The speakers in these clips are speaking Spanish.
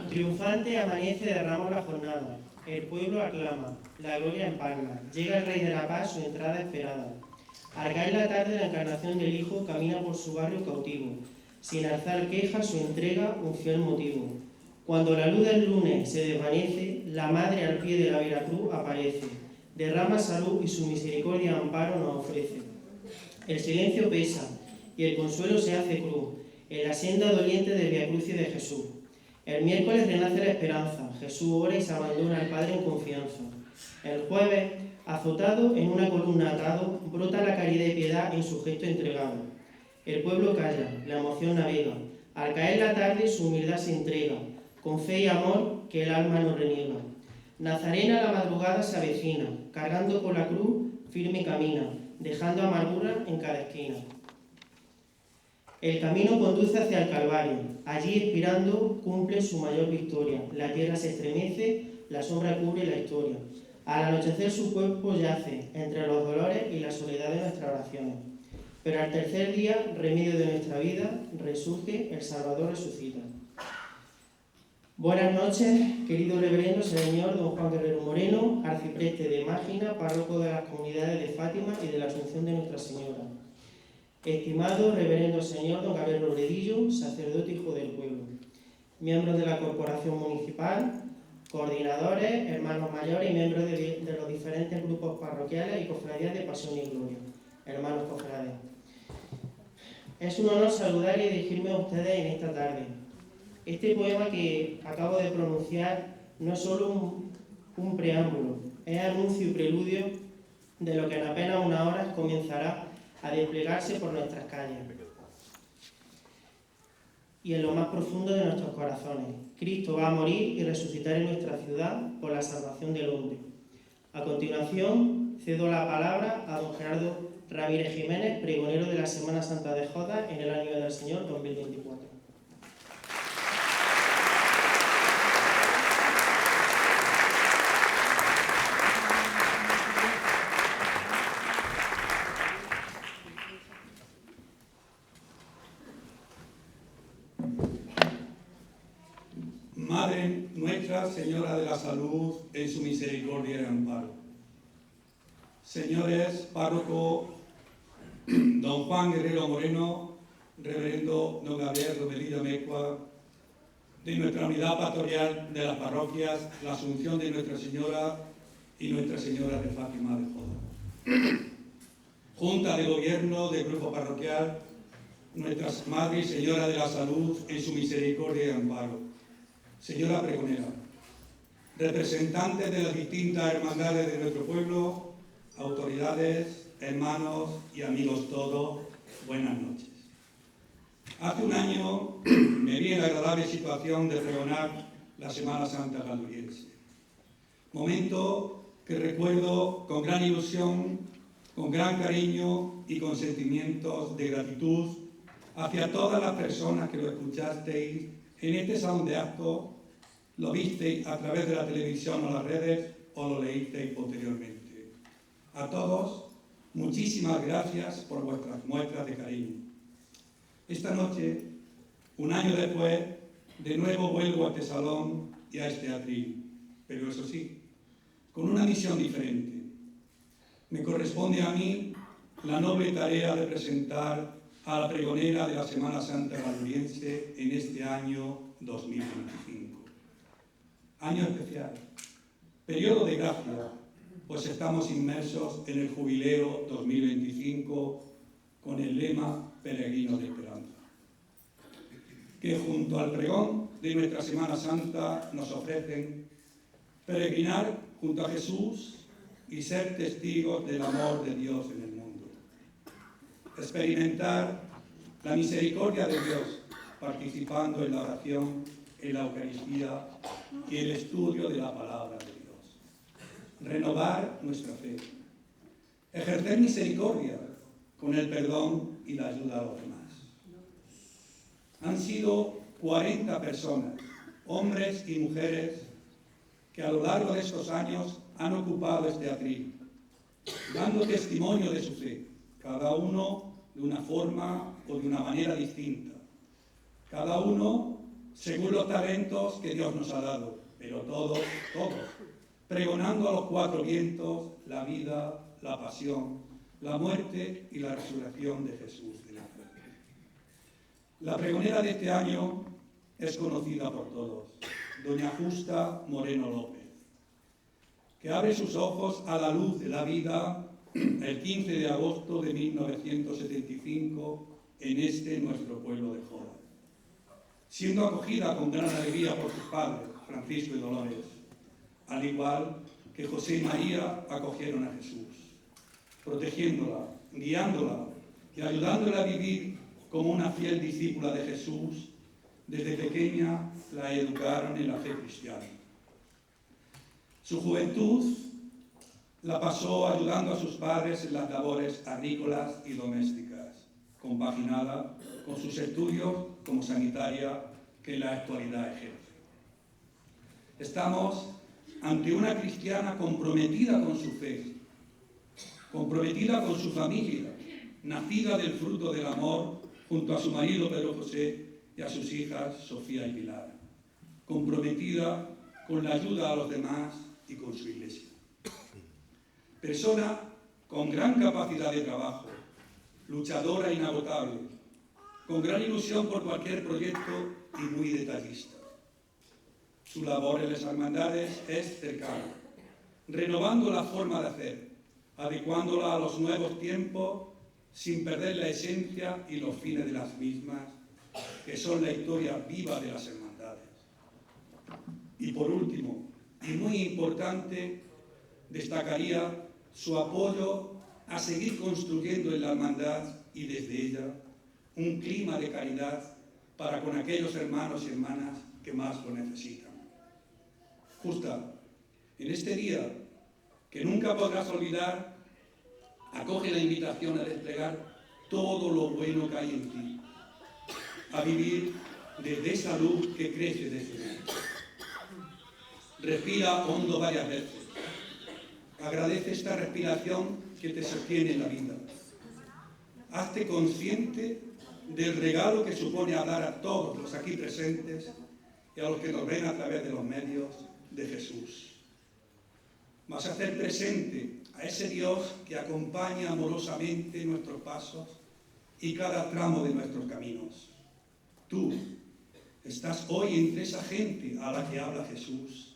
Triunfante amanece de ramos la jornada, el pueblo aclama, la gloria empalma, llega el Rey de la Paz, su entrada esperada. Al caer la tarde la encarnación del Hijo camina por su barrio cautivo, sin alzar queja su entrega un fiel motivo. Cuando la luz del lunes se desvanece, la Madre al pie de la Veracruz aparece, derrama salud y su misericordia amparo nos ofrece. El silencio pesa y el consuelo se hace cruz, en la senda doliente del Viacrucis de Jesús. El miércoles renace la esperanza, Jesús ora y se abandona al Padre en confianza. El jueves, azotado en una columna atado, brota la caridad y piedad en su gesto entregado. El pueblo calla, la emoción navega, al caer la tarde su humildad se entrega, con fe y amor que el alma no reniega. Nazarena la madrugada se avecina, cargando con la cruz firme camina, dejando amargura en cada esquina. El camino conduce hacia el Calvario, allí expirando cumple su mayor victoria. La tierra se estremece, la sombra cubre la historia. Al anochecer su cuerpo yace entre los dolores y la soledad de nuestras oraciones. Pero al tercer día, remedio de nuestra vida, resurge, el Salvador resucita. Buenas noches, querido reverendo señor don Juan Guerrero Moreno, arcipreste de Mágina, párroco de las comunidades de Fátima y de la Asunción de Nuestra Señora. Estimado reverendo señor don Gabriel Robledillo, sacerdote hijo del pueblo. Miembros de la corporación municipal, coordinadores, hermanos mayores y miembros de los diferentes grupos parroquiales y cofradías de Pasión y Gloria. Hermanos cofrades. Es un honor saludar y dirigirme a ustedes en esta tarde. Este poema que acabo de pronunciar no es solo un preámbulo, es anuncio y preludio de lo que en apenas unas horas comenzará a desplegarse por nuestras calles y en lo más profundo de nuestros corazones. Cristo va a morir y resucitar en nuestra ciudad por la salvación del hombre. A continuación, cedo la palabra a don Gerardo Ramírez Jiménez, pregonero de la Semana Santa de Jodas en el año del Señor 2024. Madre nuestra, Señora de la Salud, en su misericordia y amparo. Señores párroco don Juan Guerrero Moreno, reverendo don Gabriel Robledillo Mecua, de nuestra unidad pastoral de las parroquias, la Asunción de Nuestra Señora y Nuestra Señora de Fátima de Joda. Junta de Gobierno del Grupo Parroquial, Nuestra Madre y Señora de la Salud, en su misericordia y amparo. Señora pregonera, representantes de las distintas hermandades de nuestro pueblo, autoridades, hermanos y amigos todos, buenas noches. Hace un año me vi en la agradable situación de pregonar la Semana Santa Galduriense. Momento que recuerdo con gran ilusión, con gran cariño y con sentimientos de gratitud hacia todas las personas que lo escuchasteis en este salón de actos, lo visteis a través de la televisión o las redes o lo leísteis posteriormente. A todos, muchísimas gracias por vuestras muestras de cariño. Esta noche, un año después, de nuevo vuelvo a este salón y a este atril, pero eso sí, con una misión diferente. Me corresponde a mí la noble tarea de presentar a la pregonera de la Semana Santa Galduriense en este año 2025. Año especial, periodo de gracia, pues estamos inmersos en el jubileo 2025 con el lema Peregrinos de Esperanza, que junto al pregón de nuestra Semana Santa nos ofrecen peregrinar junto a Jesús y ser testigos del amor de Dios en el mundo. Experimentar la misericordia de Dios participando en la oración, en la Eucaristía y el estudio de la palabra de Dios. Renovar nuestra fe. Ejercer misericordia con el perdón y la ayuda a los demás. Han sido 40 personas, hombres y mujeres, que a lo largo de estos años han ocupado este atril, dando testimonio de su fe, cada uno de una forma o de una manera distinta, cada uno según los talentos que Dios nos ha dado, pero todos, pregonando a los cuatro vientos la vida, la pasión, la muerte y la resurrección de Jesús de Nazaret. La pregonera de este año es conocida por todos, doña Justa Moreno López, que abre sus ojos a la luz de la vida el 15 de agosto de 1975 en este nuestro pueblo de Jora, siendo acogida con gran alegría por sus padres, Francisco y Dolores, al igual que José y María acogieron a Jesús, protegiéndola, guiándola y ayudándola a vivir como una fiel discípula de Jesús. Desde pequeña la educaron en la fe cristiana. Su juventud la pasó ayudando a sus padres en las labores agrícolas y domésticas, compaginada con sus estudios como sanitaria que en la actualidad ejerce. Estamos ante una cristiana comprometida con su fe, comprometida con su familia, nacida del fruto del amor junto a su marido Pedro José y a sus hijas Sofía y Pilar, comprometida con la ayuda a los demás y con su iglesia. Persona con gran capacidad de trabajo, luchadora inagotable, con gran ilusión por cualquier proyecto y muy detallista. Su labor en las hermandades es cercana, renovando la forma de hacer, adecuándola a los nuevos tiempos sin perder la esencia y los fines de las mismas, que son la historia viva de las hermandades. Y por último, y muy importante, destacaría su apoyo a seguir construyendo en la hermandad y desde ella un clima de caridad para con aquellos hermanos y hermanas que más lo necesitan. Justa, en este día que nunca podrás olvidar, acoge la invitación a desplegar todo lo bueno que hay en ti, a vivir desde esa luz que crece desde dentro. Respira hondo varias veces. Agradece esta respiración que te sostiene en la vida. Hazte consciente del regalo que supone hablar a todos los aquí presentes y a los que nos ven a través de los medios de Jesús. Vas a hacer presente a ese Dios que acompaña amorosamente nuestros pasos y cada tramo de nuestros caminos. Tú estás hoy entre esa gente a la que habla Jesús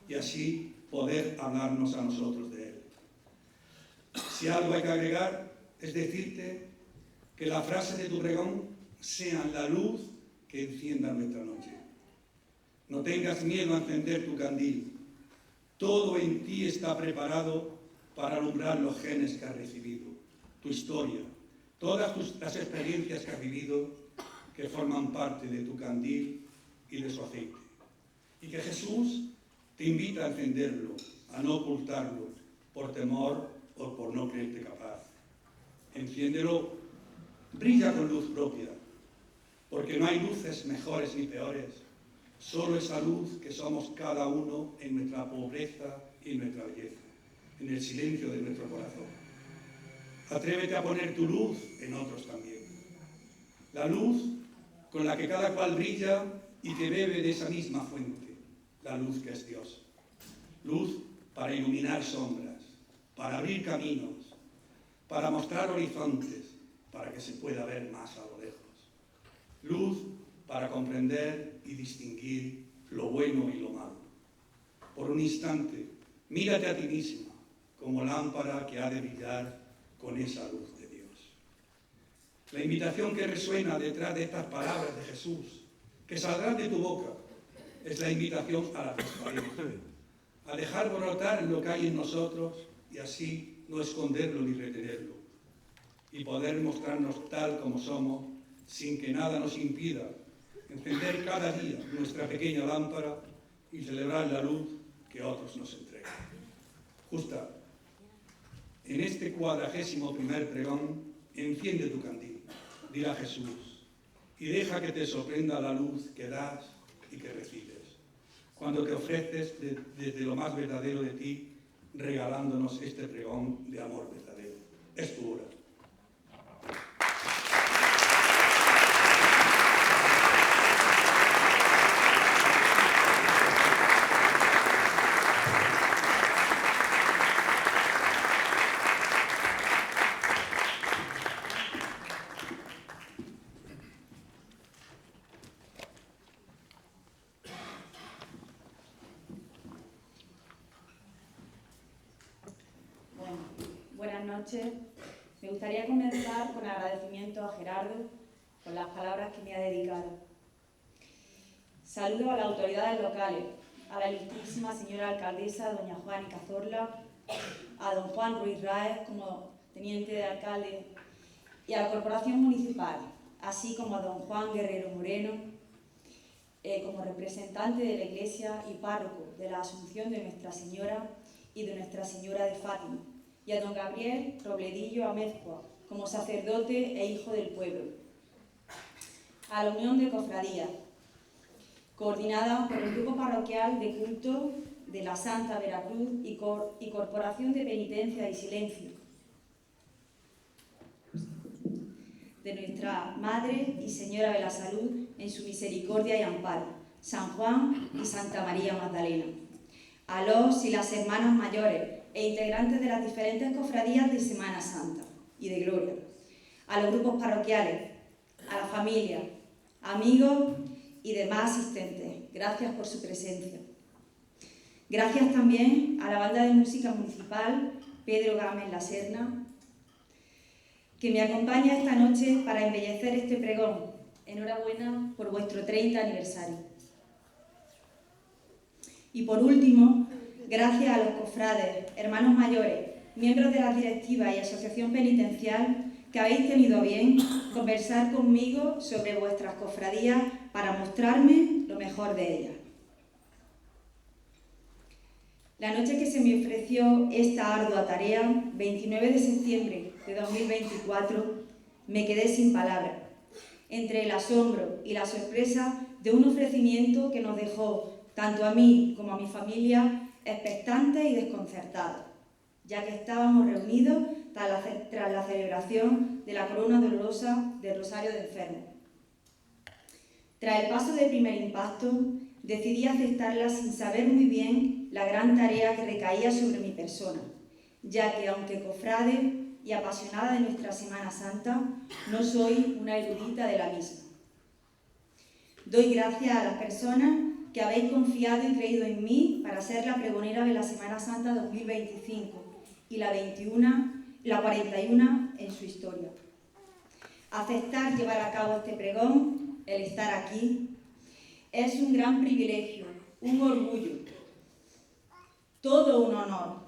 y así poder hablarnos a nosotros de Él. Si algo hay que agregar, es decirte que las frases de tu pregón sean la luz que encienda nuestra noche. No tengas miedo a encender tu candil. Todo en ti está preparado para alumbrar los genes que has recibido, tu historia, todas las experiencias que has vivido que forman parte de tu candil y de su aceite. Y que Jesús te invita a encenderlo, a no ocultarlo, por temor o por no creerte capaz. Enciéndelo, brilla con luz propia, porque no hay luces mejores ni peores, solo esa luz que somos cada uno en nuestra pobreza y en nuestra belleza, en el silencio de nuestro corazón. Atrévete a poner tu luz en otros también. La luz con la que cada cual brilla y que bebe de esa misma fuente, la luz que es Dios. Luz para iluminar sombras, para abrir caminos, para mostrar horizontes, para que se pueda ver más a lo lejos. Luz para comprender y distinguir lo bueno y lo malo. Por un instante, mírate a ti misma como lámpara que ha de brillar con esa luz de Dios. La invitación que resuena detrás de estas palabras de Jesús, que saldrán de tu boca, es la invitación a la transparencia, a dejar brotar lo que hay en nosotros y así no esconderlo ni retenerlo, y poder mostrarnos tal como somos sin que nada nos impida encender cada día nuestra pequeña lámpara y celebrar la luz que otros nos entregan. Justa, en este 41º pregón, enciende tu candil, dile a Jesús, y deja que te sorprenda la luz que das y que recibes, cuando te ofreces desde lo más verdadero de ti, regalándonos este pregón de amor verdadero. Es tu hora. noches. Me gustaría comenzar con agradecimiento a Gerardo por las palabras que me ha dedicado. Saludo a las autoridades locales, a la ilustrísima señora alcaldesa, doña Juana Cazorla, a don Juan Ruiz Raez como teniente de alcalde y a la corporación municipal, así como a don Juan Guerrero Moreno, como representante de la Iglesia y párroco de la Asunción de Nuestra Señora y de Nuestra Señora de Fátima, y a don Gabriel Robledillo Amezcua, como sacerdote e hijo del pueblo. A la Unión de Cofradías, coordinada por el Grupo Parroquial de Culto de la Santa Veracruz y Corporación de Penitencia y Silencio, de nuestra Madre y Señora de la Salud en su misericordia y amparo, San Juan y Santa María Magdalena. A los y las hermanas mayores e integrantes de las diferentes cofradías de Semana Santa y de Gloria, a los grupos parroquiales, a la familia, amigos y demás asistentes, gracias por su presencia. Gracias también a la banda de música municipal Pedro Gámez La Serna, que me acompaña esta noche para embellecer este pregón. Enhorabuena por vuestro 30 aniversario. Y por último, gracias a los cofrades, hermanos mayores, miembros de la directiva y asociación penitencial que habéis tenido a bien conversar conmigo sobre vuestras cofradías para mostrarme lo mejor de ellas. La noche que se me ofreció esta ardua tarea, 29 de septiembre de 2024, me quedé sin palabras, entre el asombro y la sorpresa de un ofrecimiento que nos dejó, tanto a mí como a mi familia, expectantes y desconcertados, ya que estábamos reunidos tras la celebración de la Corona Dolorosa del Rosario de Enfermos. Tras el paso del primer impacto, decidí aceptarla sin saber muy bien la gran tarea que recaía sobre mi persona, ya que aunque cofrade y apasionada de nuestra Semana Santa, no soy una erudita de la misma. Doy gracias a las personas que habéis confiado y creído en mí para ser la pregonera de la Semana Santa 2025 y la 41 en su historia. Aceptar llevar a cabo este pregón, el estar aquí, es un gran privilegio, un orgullo, todo un honor,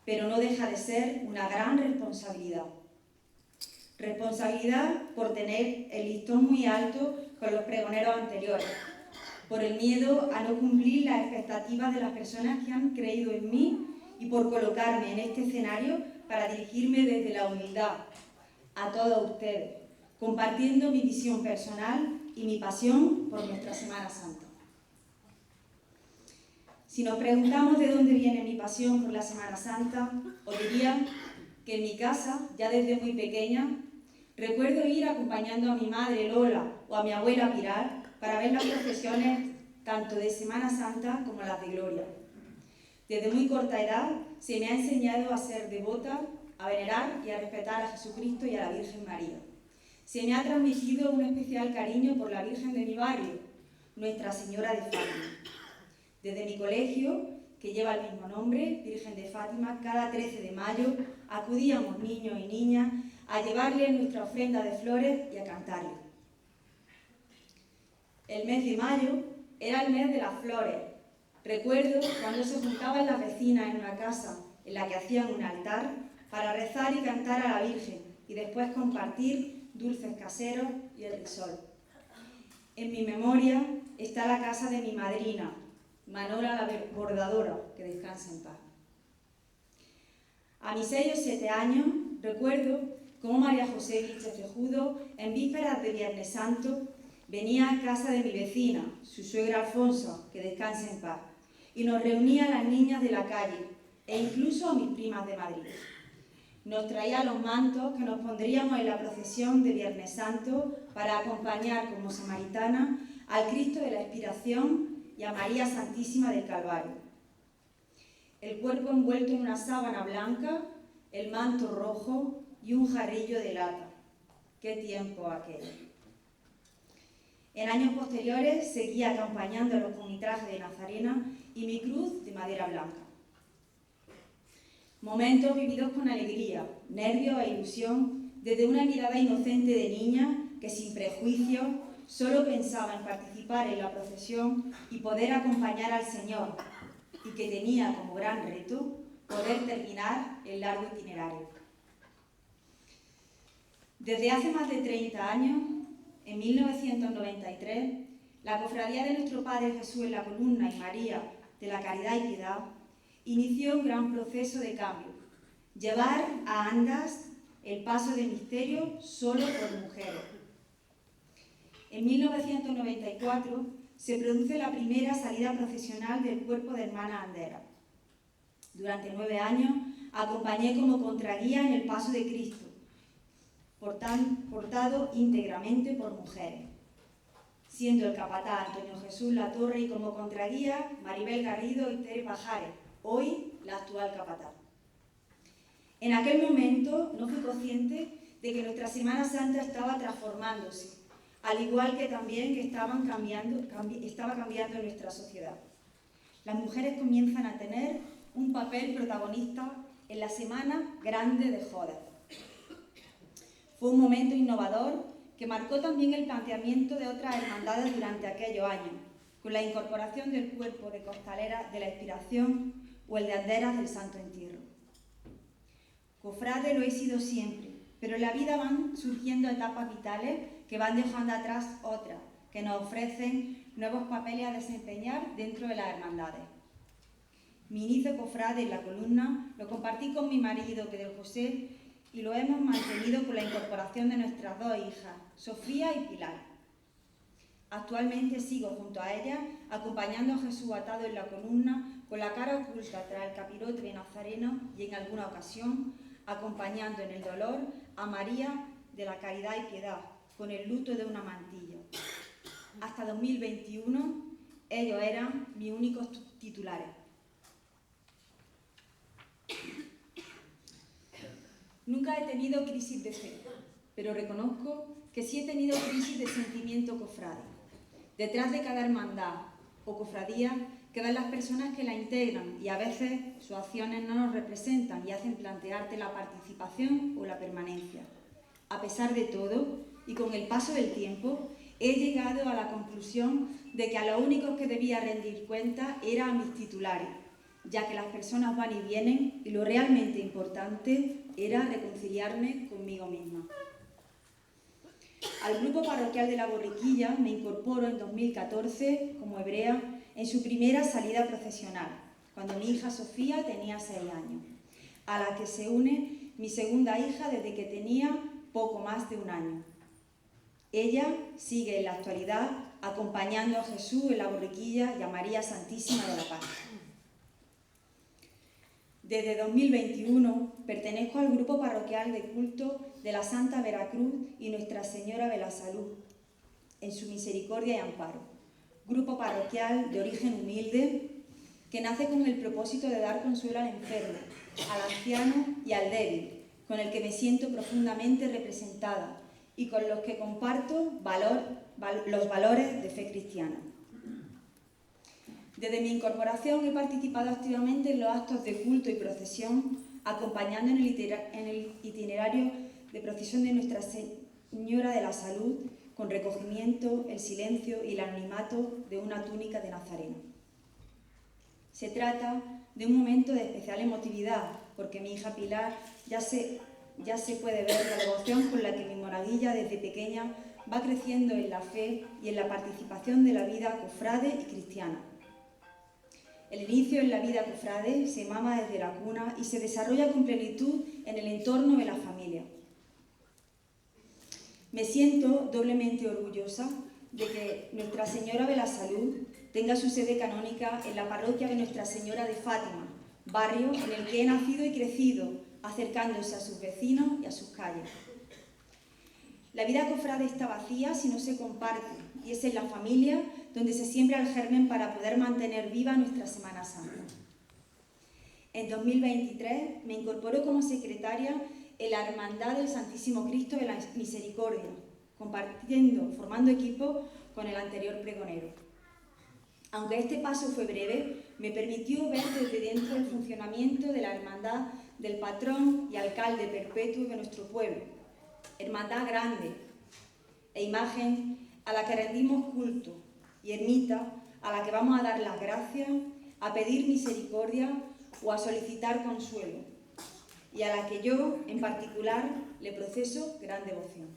pero no deja de ser una gran responsabilidad. Responsabilidad por tener el listón muy alto con los pregoneros anteriores, por el miedo a no cumplir las expectativas de las personas que han creído en mí y por colocarme en este escenario para dirigirme desde la humildad a todos ustedes, compartiendo mi visión personal y mi pasión por nuestra Semana Santa. Si nos preguntamos de dónde viene mi pasión por la Semana Santa, os diría que en mi casa, ya desde muy pequeña, recuerdo ir acompañando a mi madre Lola o a mi abuela Pilar para ver las procesiones tanto de Semana Santa como las de Gloria. Desde muy corta edad se me ha enseñado a ser devota, a venerar y a respetar a Jesucristo y a la Virgen María. Se me ha transmitido un especial cariño por la Virgen de mi barrio, Nuestra Señora de Fátima. Desde mi colegio, que lleva el mismo nombre, Virgen de Fátima, cada 13 de mayo acudíamos niños y niñas a llevarle nuestra ofrenda de flores y a cantarle. El mes de mayo era el mes de las flores. Recuerdo cuando se juntaban las vecinas en una casa en la que hacían un altar para rezar y cantar a la Virgen y después compartir dulces caseros y el risol. En mi memoria está la casa de mi madrina, Manola la bordadora, que descansa en paz. A mis 6 o 7 años recuerdo cómo María José Vilches-Cejudo, en vísperas de Viernes Santo, venía a casa de mi vecina, su suegra Alfonso, que descansa en paz, y nos reunía a las niñas de la calle e incluso a mis primas de Madrid. Nos traía los mantos que nos pondríamos en la procesión de Viernes Santo para acompañar como samaritana al Cristo de la Expiración y a María Santísima del Calvario. El cuerpo envuelto en una sábana blanca, el manto rojo y un jarrillo de lata. ¡Qué tiempo aquel! En años posteriores seguía acompañándolos con mi traje de nazarena y mi cruz de madera blanca. Momentos vividos con alegría, nervios e ilusión, desde una mirada inocente de niña que sin prejuicios solo pensaba en participar en la procesión y poder acompañar al Señor, y que tenía como gran reto poder terminar el largo itinerario. Desde hace más de 30 años, en 1993, la Cofradía de Nuestro Padre Jesús en la Columna y María de la Caridad y Piedad inició un gran proceso de cambio: llevar a Andas el paso del misterio solo por mujeres. En 1994 se produce la primera salida procesional del cuerpo de hermanas anderas. Durante 9 años acompañé como contraguía en el paso de Cristo, portado íntegramente por mujeres, siendo el capataz Antonio Jesús Latorre y como contraguía Maribel Garrido y Tere Pajares, hoy la actual capataz. En aquel momento no fui consciente de que nuestra Semana Santa estaba transformándose, al igual que también que estaba cambiando nuestra sociedad. Las mujeres comienzan a tener un papel protagonista en la Semana Grande de Jodes. Fue un momento innovador que marcó también el planteamiento de otras hermandades durante aquellos años, con la incorporación del cuerpo de costaleras de la Inspiración o el de anderas del Santo Entierro. Cofrade lo he sido siempre, pero en la vida van surgiendo etapas vitales que van dejando atrás otras, que nos ofrecen nuevos papeles a desempeñar dentro de las hermandades. Mi inicio cofrade en la columna lo compartí con mi marido, Pedro José, y lo hemos mantenido con la incorporación de nuestras 2 hijas, Sofía y Pilar. Actualmente sigo junto a ella, acompañando a Jesús atado en la columna, con la cara oculta tras el capirote de Nazareno y en alguna ocasión acompañando en el dolor a María de la Caridad y Piedad, con el luto de una mantilla. Hasta 2021 ellos eran mis únicos titulares. Nunca he tenido crisis de fe, pero reconozco que sí he tenido crisis de sentimiento cofrade. Detrás de cada hermandad o cofradía quedan las personas que la integran y a veces sus acciones no nos representan y hacen plantearte la participación o la permanencia. A pesar de todo, y con el paso del tiempo, he llegado a la conclusión de que a los únicos que debía rendir cuenta era a mis titulares, ya que las personas van y vienen y lo realmente importante era reconciliarme conmigo misma. Al grupo parroquial de la Borriquilla me incorporo en 2014 como hebrea en su primera salida procesional, cuando mi hija Sofía tenía 6 años, a la que se une mi segunda hija desde que tenía poco más de 1 año. Ella sigue en la actualidad acompañando a Jesús en la Borriquilla y a María Santísima de la Paz. Desde 2021 pertenezco al grupo parroquial de culto de la Santa Veracruz y Nuestra Señora de la Salud, en su misericordia y amparo. Grupo parroquial de origen humilde que nace con el propósito de dar consuelo al enfermo, al anciano y al débil, con el que me siento profundamente representada y con los que comparto los valores de fe cristiana. Desde mi incorporación he participado activamente en los actos de culto y procesión, acompañando en el itinerario de procesión de Nuestra Señora de la Salud, con recogimiento, el silencio y el anonimato de una túnica de Nazareno. Se trata de un momento de especial emotividad, porque mi hija Pilar ya se puede ver la devoción con la que mi monaguilla desde pequeña va creciendo en la fe y en la participación de la vida cofrade y cristiana. El inicio en la vida cofrade se mama desde la cuna y se desarrolla con plenitud en el entorno de la familia. Me siento doblemente orgullosa de que Nuestra Señora de la Salud tenga su sede canónica en la parroquia de Nuestra Señora de Fátima, barrio en el que he nacido y crecido, acercándose a sus vecinos y a sus calles. La vida cofrade está vacía si no se comparte, y es en la familia donde se siembra el germen para poder mantener viva nuestra Semana Santa. En 2023 me incorporo como secretaria en la Hermandad del Santísimo Cristo de la Misericordia, formando equipo con el anterior pregonero. Aunque este paso fue breve, me permitió ver desde dentro el funcionamiento de la Hermandad del patrón y alcalde perpetuo de nuestro pueblo, hermandad grande e imagen a la que rendimos culto y ermita a la que vamos a dar las gracias, a pedir misericordia o a solicitar consuelo, y a la que yo, en particular, le proceso gran devoción.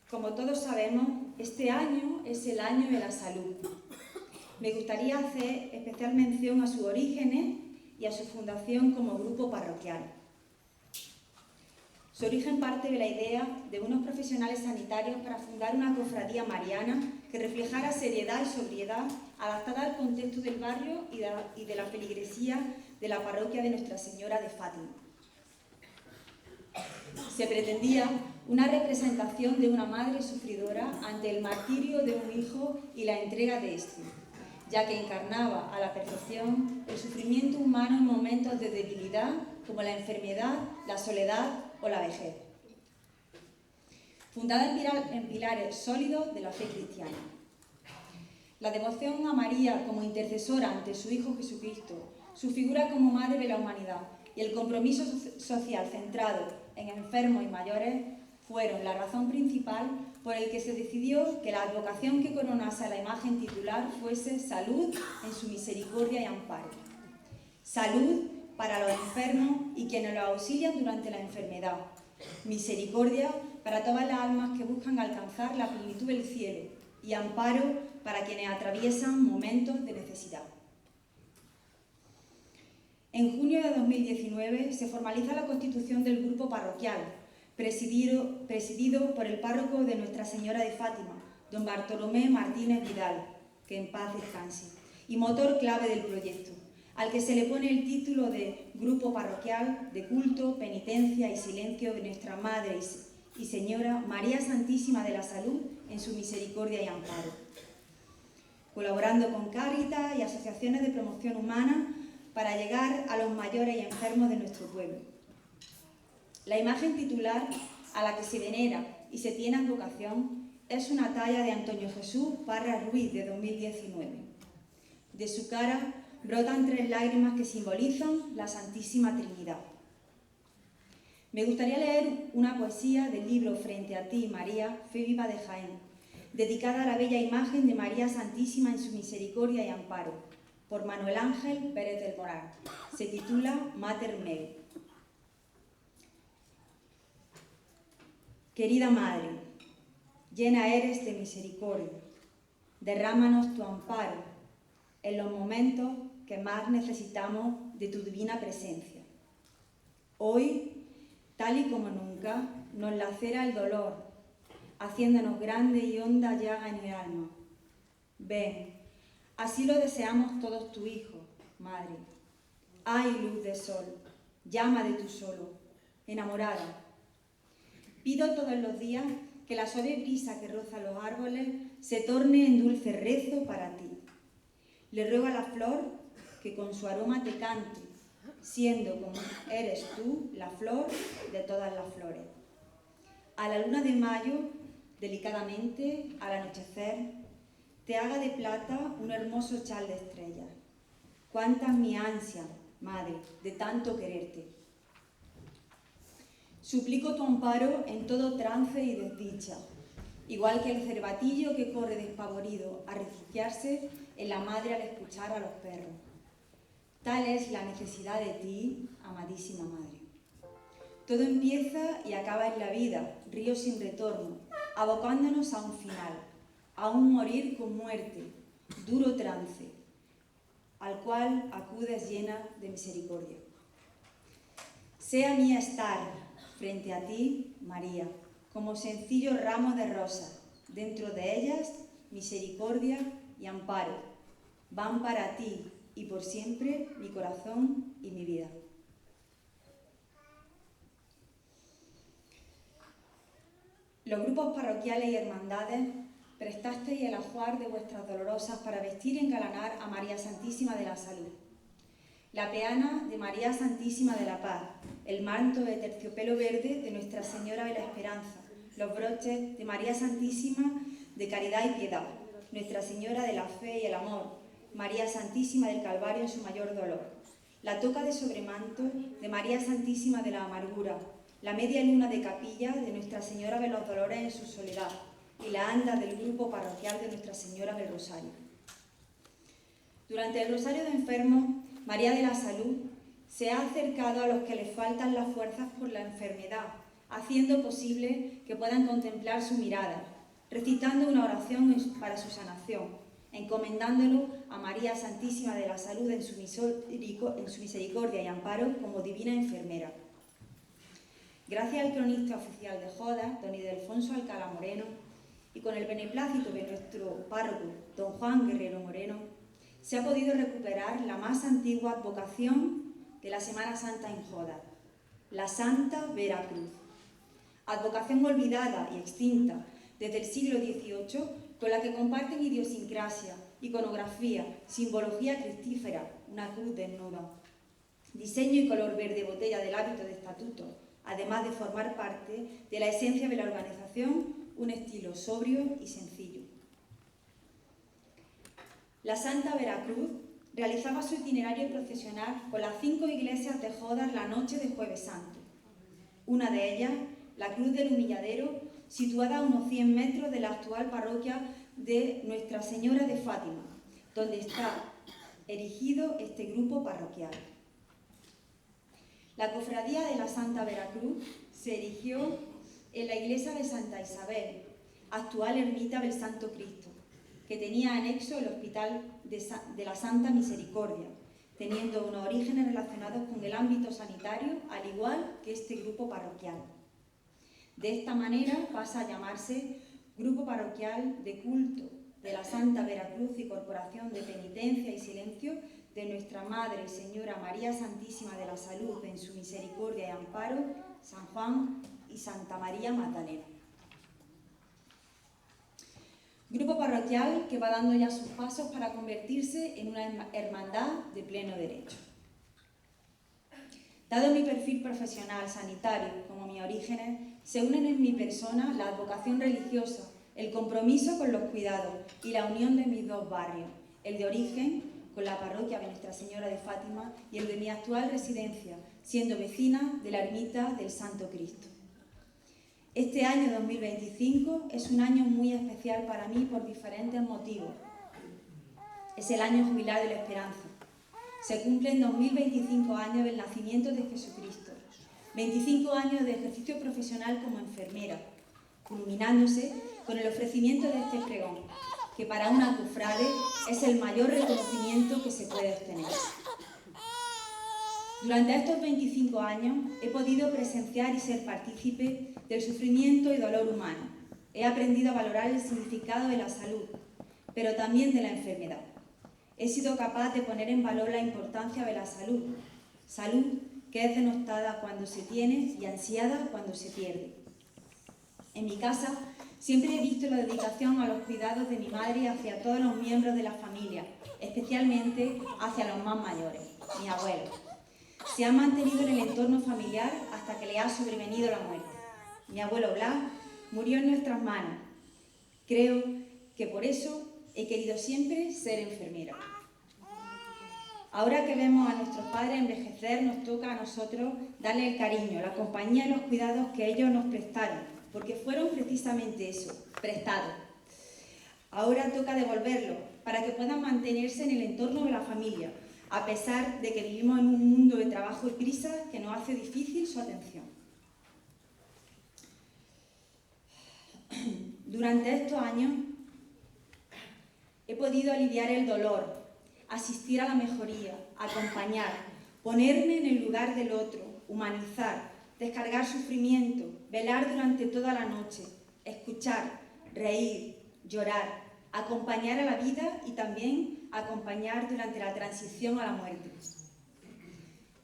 Como todos sabemos, este año es el año de la salud. Me gustaría hacer especial mención a sus orígenes y a su fundación como grupo parroquial. Su origen parte de la idea de unos profesionales sanitarios para fundar una cofradía mariana que reflejara seriedad y sobriedad adaptada al contexto del barrio y de la feligresía de la parroquia de Nuestra Señora de Fátima. Se pretendía una representación de una madre sufridora ante el martirio de un hijo y la entrega de éste, ya que encarnaba a la perfección el sufrimiento humano en momentos de debilidad como la enfermedad, la soledad o la vejez. Fundada en pilares sólidos de la fe cristiana. La devoción a María como intercesora ante su Hijo Jesucristo, su figura como madre de la humanidad y el compromiso social centrado en enfermos y mayores fueron la razón principal por el que se decidió que la advocación que coronase a la imagen titular fuese salud en su misericordia y amparo. Salud para los enfermos y quienes los auxilian durante la enfermedad. Misericordia para todas las almas que buscan alcanzar la plenitud del cielo. Y amparo para quienes atraviesan momentos de necesidad. En junio de 2019 se formaliza la constitución del grupo parroquial, presidido por el párroco de Nuestra Señora de Fátima, don Bartolomé Martínez Vidal, que en paz descanse, y motor clave del proyecto, al que se le pone el título de Grupo Parroquial de Culto, Penitencia y Silencio de Nuestra Madre y Señora María Santísima de la Salud en su misericordia y amparo, colaborando con Cáritas y asociaciones de promoción humana para llegar a los mayores y enfermos de nuestro pueblo. La imagen titular a la que se venera y se tiene advocación es una talla de Antonio Jesús Parra Ruiz de 2019. De su cara brotan 3 lágrimas que simbolizan la Santísima Trinidad. Me gustaría leer una poesía del libro Frente a ti, María, Fe Viva de Jaén, dedicada a la bella imagen de María Santísima en su misericordia y amparo, por Manuel Ángel Pérez del Moral. Se titula Mater Mei. Querida Madre, llena eres de misericordia. Derrámanos tu amparo en los momentos que más necesitamos de tu divina presencia. Hoy, tal y como nunca, nos lacera el dolor, haciéndonos grande y honda llaga en el alma. Ven, así lo deseamos todos tu Hijo, Madre. Ay, luz de sol, llama de tu solo, enamorada. Pido todos los días que la suave brisa que roza los árboles se torne en dulce rezo para ti. Le ruego a la flor que con su aroma te cante, siendo como eres tú la flor de todas las flores. A la luna de mayo, delicadamente, al anochecer, te haga de plata un hermoso chal de estrellas. Cuánta es mi ansia, Madre, de tanto quererte. Suplico tu amparo en todo trance y desdicha, igual que el cervatillo que corre despavorido a refugiarse en la madre al escuchar a los perros. Tal es la necesidad de ti, amadísima Madre. Todo empieza y acaba en la vida, río sin retorno, abocándonos a un final, a un morir con muerte, duro trance, al cual acudes llena de misericordia. Sea mía estar frente a ti, María, como sencillo ramo de rosas, dentro de ellas misericordia y amparo. Van para ti y por siempre mi corazón y mi vida. Los grupos parroquiales y hermandades prestasteis el ajuar de vuestras dolorosas para vestir y engalanar a María Santísima de la Salud. La peana de María Santísima de la Paz, el manto de terciopelo verde de Nuestra Señora de la Esperanza, los broches de María Santísima de Caridad y Piedad, Nuestra Señora de la Fe y el Amor, María Santísima del Calvario en su mayor dolor, la toca de sobremanto de María Santísima de la Amargura, la media luna de capilla de Nuestra Señora de los Dolores en su soledad y la anda del grupo parroquial de Nuestra Señora del Rosario. Durante el Rosario de Enfermos, María de la Salud se ha acercado a los que les faltan las fuerzas por la enfermedad, haciendo posible que puedan contemplar su mirada, recitando una oración para su sanación, encomendándolo a María Santísima de la Salud en su misericordia y amparo como divina enfermera. Gracias al cronista oficial de Jodas, don Ildefonso Alcalá Moreno, y con el beneplácito de nuestro párroco, don Juan Guerrero Moreno, se ha podido recuperar la más antigua advocación de la Semana Santa en Jodas, la Santa Vera Cruz. Advocación olvidada y extinta desde el siglo XVIII, con la que comparten idiosincrasia, iconografía, simbología cristífera, una cruz desnuda, diseño y color verde botella del hábito de estatuto, además de formar parte de la esencia de la organización, un estilo sobrio y sencillo. La Santa Veracruz realizaba su itinerario procesional con las 5 iglesias de Jodas la noche de Jueves Santo. Una de ellas, la Cruz del Humilladero, situada a unos 100 metros de la actual parroquia de Nuestra Señora de Fátima, donde está erigido este grupo parroquial. La cofradía de la Santa Veracruz se erigió en la iglesia de Santa Isabel, actual ermita del Santo Cristo, que tenía anexo el Hospital de la Santa Misericordia, teniendo unos orígenes relacionados con el ámbito sanitario, al igual que este grupo parroquial. De esta manera pasa a llamarse Grupo Parroquial de Culto de la Santa Veracruz y Corporación de Penitencia y Silencio de Nuestra Madre Señora María Santísima de la Salud en su misericordia y amparo, San Juan y Santa María Magdalena. Grupo parroquial que va dando ya sus pasos para convertirse en una hermandad de pleno derecho. Dado mi perfil profesional, sanitario, como mis orígenes, se unen en mi persona la advocación religiosa, el compromiso con los cuidados y la unión de mis dos barrios, el de origen, con la parroquia de Nuestra Señora de Fátima, y el de mi actual residencia, siendo vecina de la ermita del Santo Cristo. Este año 2025 es un año muy especial para mí por diferentes motivos. Es el año jubilar de la esperanza. Se cumplen 2025 años del nacimiento de Jesucristo, 25 años de ejercicio profesional como enfermera, culminándose con el ofrecimiento de este pregón, que para una cofrade es el mayor reconocimiento que se puede obtener. Durante estos 25 años he podido presenciar y ser partícipe del sufrimiento y dolor humano. He aprendido a valorar el significado de la salud, pero también de la enfermedad. He sido capaz de poner en valor la importancia de la salud, salud que es denostada cuando se tiene y ansiada cuando se pierde. En mi casa siempre he visto la dedicación a los cuidados de mi madre hacia todos los miembros de la familia, especialmente hacia los más mayores, mis abuelos. Se han mantenido en el entorno familiar hasta que le ha sobrevenido la muerte. Mi abuelo Blas murió en nuestras manos. Creo que por eso he querido siempre ser enfermera. Ahora que vemos a nuestros padres envejecer, nos toca a nosotros darle el cariño, la compañía y los cuidados que ellos nos prestaron, porque fueron precisamente eso, prestados. Ahora toca devolverlos para que puedan mantenerse en el entorno de la familia, a pesar de que vivimos en un mundo de trabajo y prisas que nos hace difícil su atención. Durante estos años he podido aliviar el dolor, asistir a la mejoría, acompañar, ponerme en el lugar del otro, humanizar, descargar sufrimiento, velar durante toda la noche, escuchar, reír, llorar, acompañar a la vida y también acompañar durante la transición a la muerte.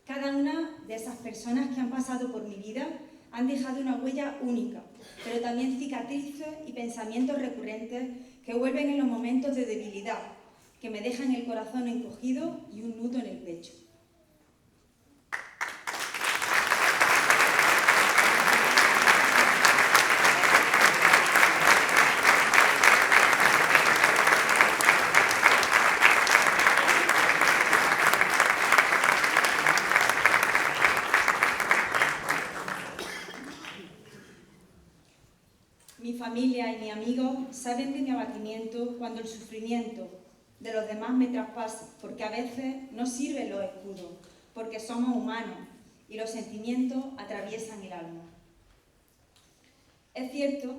Cada una de esas personas que han pasado por mi vida han dejado una huella única, pero también cicatrices y pensamientos recurrentes que vuelven en los momentos de debilidad, que me dejan el corazón encogido y un nudo en el pecho. cuando el sufrimiento de los demás me traspasa, porque a veces no sirven los escudos, porque somos humanos y los sentimientos atraviesan el alma. Es cierto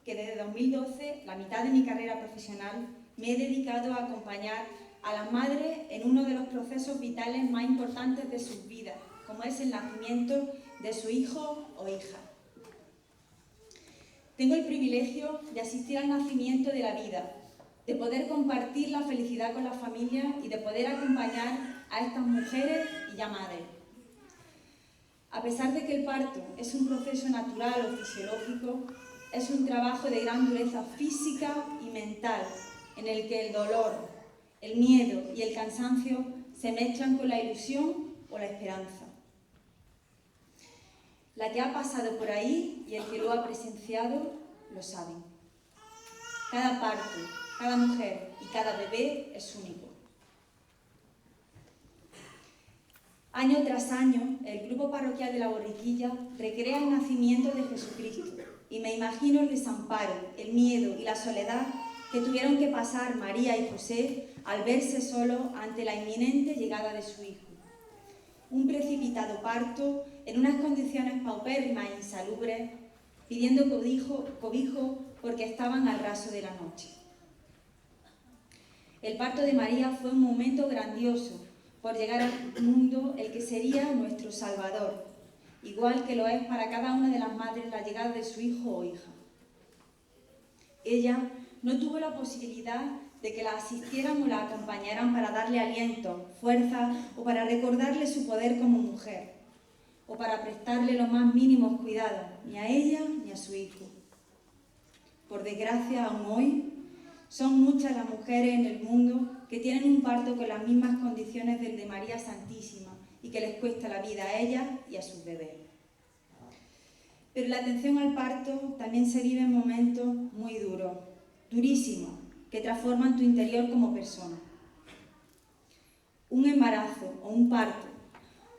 que desde 2012, la mitad de mi carrera profesional, me he dedicado a acompañar a las madres en uno de los procesos vitales más importantes de sus vidas, como es el nacimiento de su hijo o hija. Tengo el privilegio de asistir al nacimiento de la vida, de poder compartir la felicidad con la familia y de poder acompañar a estas mujeres y ya madres. A pesar de que el parto es un proceso natural o fisiológico, es un trabajo de gran dureza física y mental, en el que el dolor, el miedo y el cansancio se mezclan con la ilusión o la esperanza. La que ha pasado por ahí y el que lo ha presenciado lo saben. Cada parto, cada mujer y cada bebé es único. Año tras año, el grupo parroquial de La Borriquilla recrea el nacimiento de Jesucristo y me imagino el desamparo, el miedo y la soledad que tuvieron que pasar María y José al verse solos ante la inminente llegada de su hijo. Un precipitado parto en unas condiciones paupérrimas e insalubres, pidiendo cobijo porque estaban al raso de la noche. El parto de María fue un momento grandioso por llegar al mundo el que sería nuestro Salvador, igual que lo es para cada una de las madres la llegada de su hijo o hija. Ella no tuvo la posibilidad de que la asistieran o la acompañaran para darle aliento, fuerza o para recordarle su poder como mujer, o para prestarle los más mínimos cuidados, ni a ella ni a su hijo. Por desgracia, aún hoy, son muchas las mujeres en el mundo que tienen un parto con las mismas condiciones del de María Santísima y que les cuesta la vida a ellas y a sus bebés. Pero la atención al parto también se vive en momentos muy duros, durísimos, que transforman tu interior como persona. Un embarazo o un parto,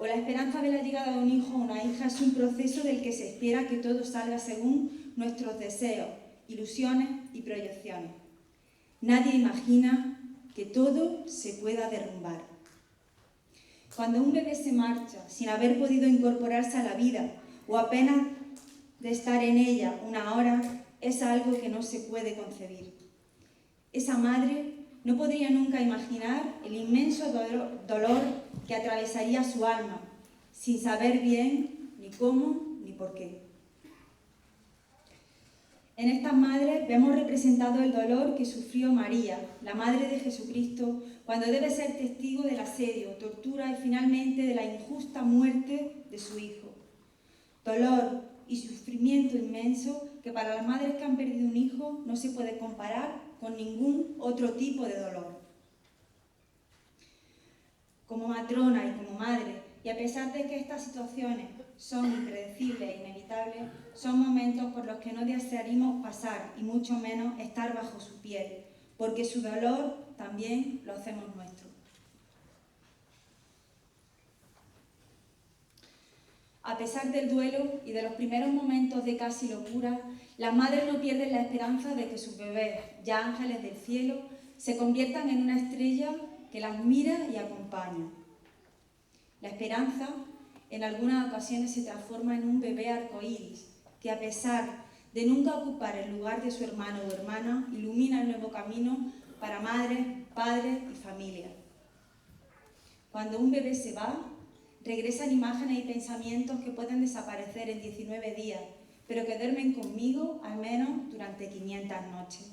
o la esperanza de la llegada de un hijo o una hija es un proceso del que se espera que todo salga según nuestros deseos, ilusiones y proyecciones. Nadie imagina que todo se pueda derrumbar. Cuando un bebé se marcha sin haber podido incorporarse a la vida o apenas de estar en ella una hora, es algo que no se puede concebir. Esa madre no podría nunca imaginar el inmenso dolor que atravesaría su alma, sin saber bien ni cómo ni por qué. En estas madres vemos representado el dolor que sufrió María, la Madre de Jesucristo, cuando debe ser testigo del asedio, tortura y finalmente de la injusta muerte de su hijo. Dolor y sufrimiento inmenso que para las madres que han perdido un hijo no se puede comparar con ningún otro tipo de dolor. Como matrona y como madre, y a pesar de que estas situaciones son impredecibles e inevitables, son momentos por los que no desearíamos pasar y mucho menos estar bajo su piel, porque su dolor también lo hacemos nuestro. A pesar del duelo y de los primeros momentos de casi locura, las madres no pierden la esperanza de que sus bebés, ya ángeles del cielo, se conviertan en una estrella que las mira y acompaña. La esperanza en algunas ocasiones se transforma en un bebé arcoíris que, a pesar de nunca ocupar el lugar de su hermano o hermana, ilumina el nuevo camino para madres, padres y familia. Cuando un bebé se va, regresan imágenes y pensamientos que pueden desaparecer en 19 días, pero que duermen conmigo al menos durante 500 noches.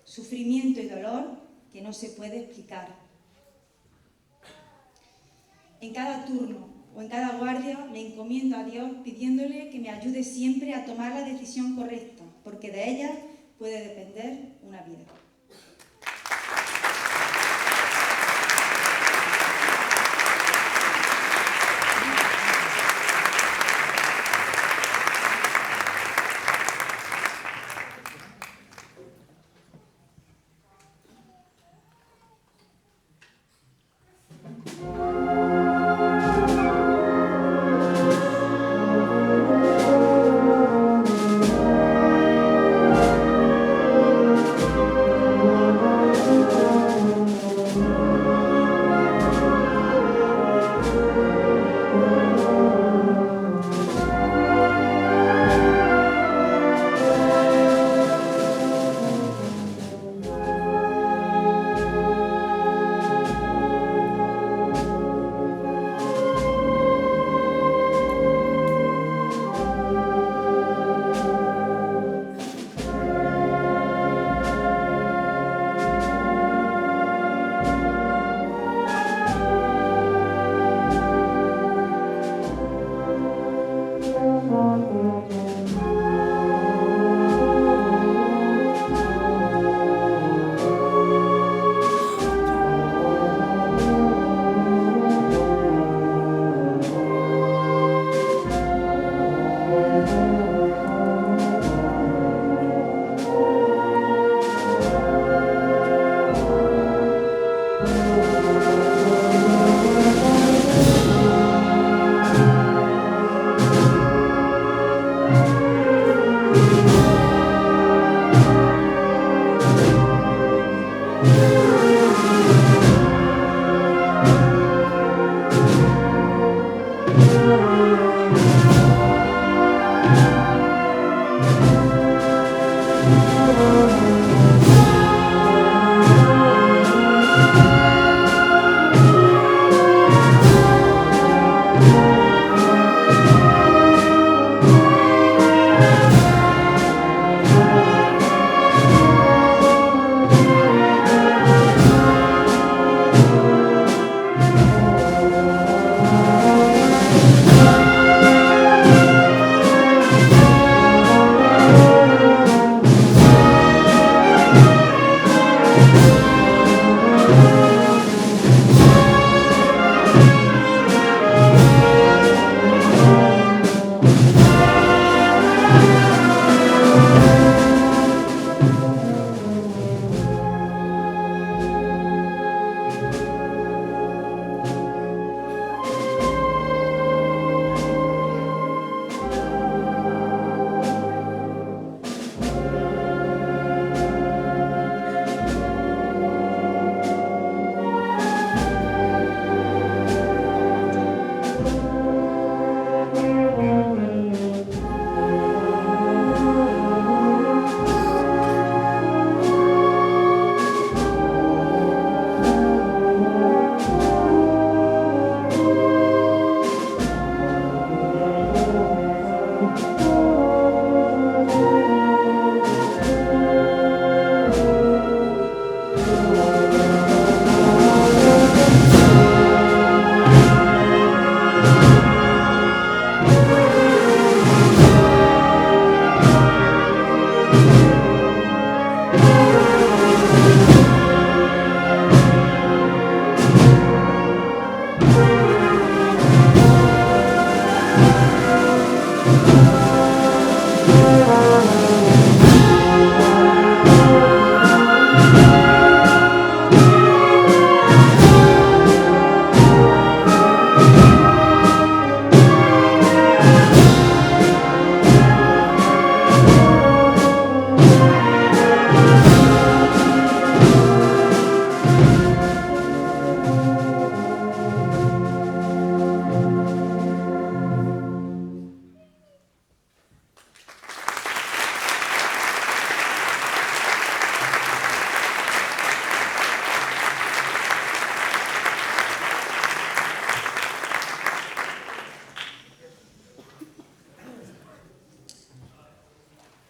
Sufrimiento y dolor que no se puede explicar. En cada turno o en cada guardia me encomiendo a Dios pidiéndole que me ayude siempre a tomar la decisión correcta, porque de ella puede depender una vida.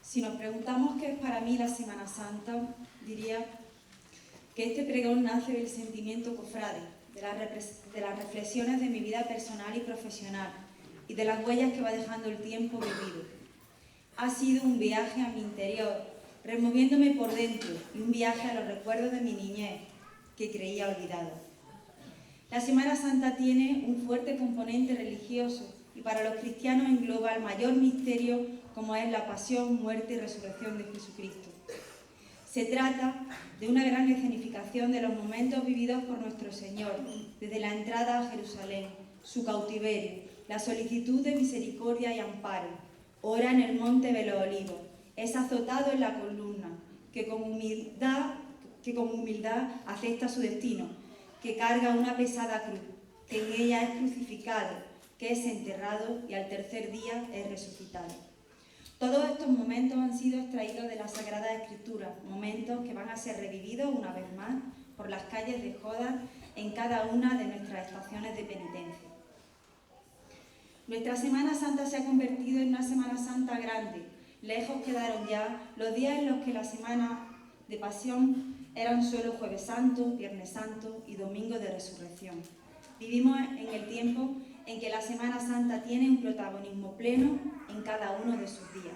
Si nos preguntamos qué es para mí la Semana Santa, diría que este pregón nace del sentimiento cofrade, de las reflexiones de mi vida personal y profesional y de las huellas que va dejando el tiempo vivido. Ha sido un viaje a mi interior, removiéndome por dentro, y un viaje a los recuerdos de mi niñez que creía olvidada. La Semana Santa tiene un fuerte componente religioso y para los cristianos engloba el mayor misterio como es la pasión, muerte y resurrección de Jesucristo. Se trata de una gran escenificación de los momentos vividos por nuestro Señor, desde la entrada a Jerusalén, su cautiverio, la solicitud de misericordia y amparo, ora en el monte de los olivos, es azotado en la columna, que con humildad acepta su destino, que carga una pesada cruz, que en ella es crucificado, que es enterrado y al tercer día es resucitado. Todos estos momentos han sido extraídos de la Sagrada Escritura, momentos que van a ser revividos una vez más por las calles de Jodar en cada una de nuestras estaciones de penitencia. Nuestra Semana Santa se ha convertido en una Semana Santa grande. Lejos quedaron ya los días en los que la Semana de Pasión eran solo Jueves Santo, Viernes Santo y Domingo de Resurrección. Vivimos en el tiempo en que la Semana Santa tiene un protagonismo pleno en cada uno de sus días.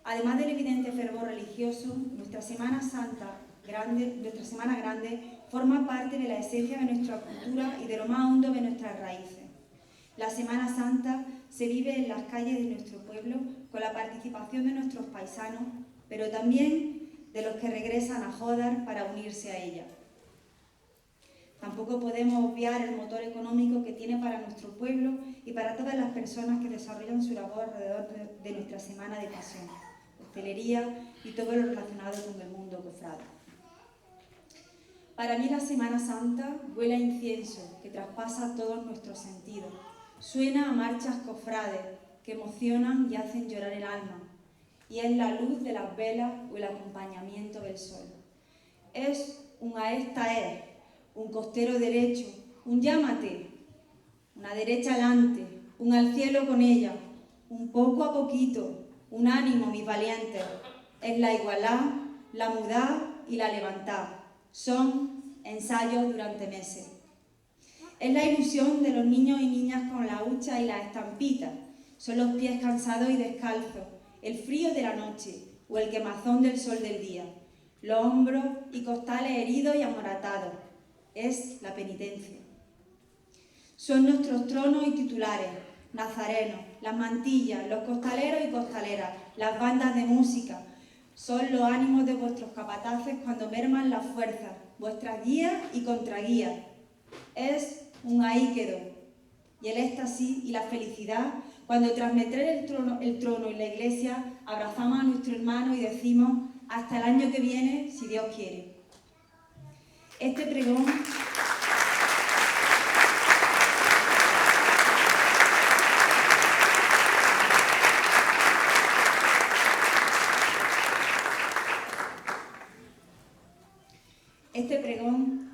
Además del evidente fervor religioso, nuestra Semana Grande forma parte de la esencia de nuestra cultura y de lo más hondo de nuestras raíces. La Semana Santa se vive en las calles de nuestro pueblo con la participación de nuestros paisanos, pero también de los que regresan a Jodar para unirse a ella. Tampoco podemos obviar el motor económico que tiene para nuestro pueblo y para todas las personas que desarrollan su labor alrededor de nuestra Semana de Pasión, hostelería y todo lo relacionado con el mundo cofrade. Para mí la Semana Santa huele a incienso que traspasa todos nuestros sentidos. Suena a marchas cofrades que emocionan y hacen llorar el alma. Y es la luz de las velas o el acompañamiento del sol. Es un a esta es, un costero derecho, un llámate, una derecha alante, un al cielo con ella, un poco a poquito, un ánimo, mis valientes. Es la igualdad, la mudá y la levantá. Son ensayos durante meses. Es la ilusión de los niños y niñas con la hucha y las estampitas. Son los pies cansados y descalzos, el frío de la noche o el quemazón del sol del día. Los hombros y costales heridos y amoratados. Es la penitencia. Son nuestros tronos y titulares, nazarenos, las mantillas, los costaleros y costaleras, las bandas de música. Son los ánimos de vuestros capataces cuando merman las fuerzas, vuestras guías y contraguías. Es un ahí quedó. Y el éxtasis y la felicidad cuando tras meter el trono y la iglesia abrazamos a nuestro hermano y decimos hasta el año que viene, si Dios quiere. Este pregón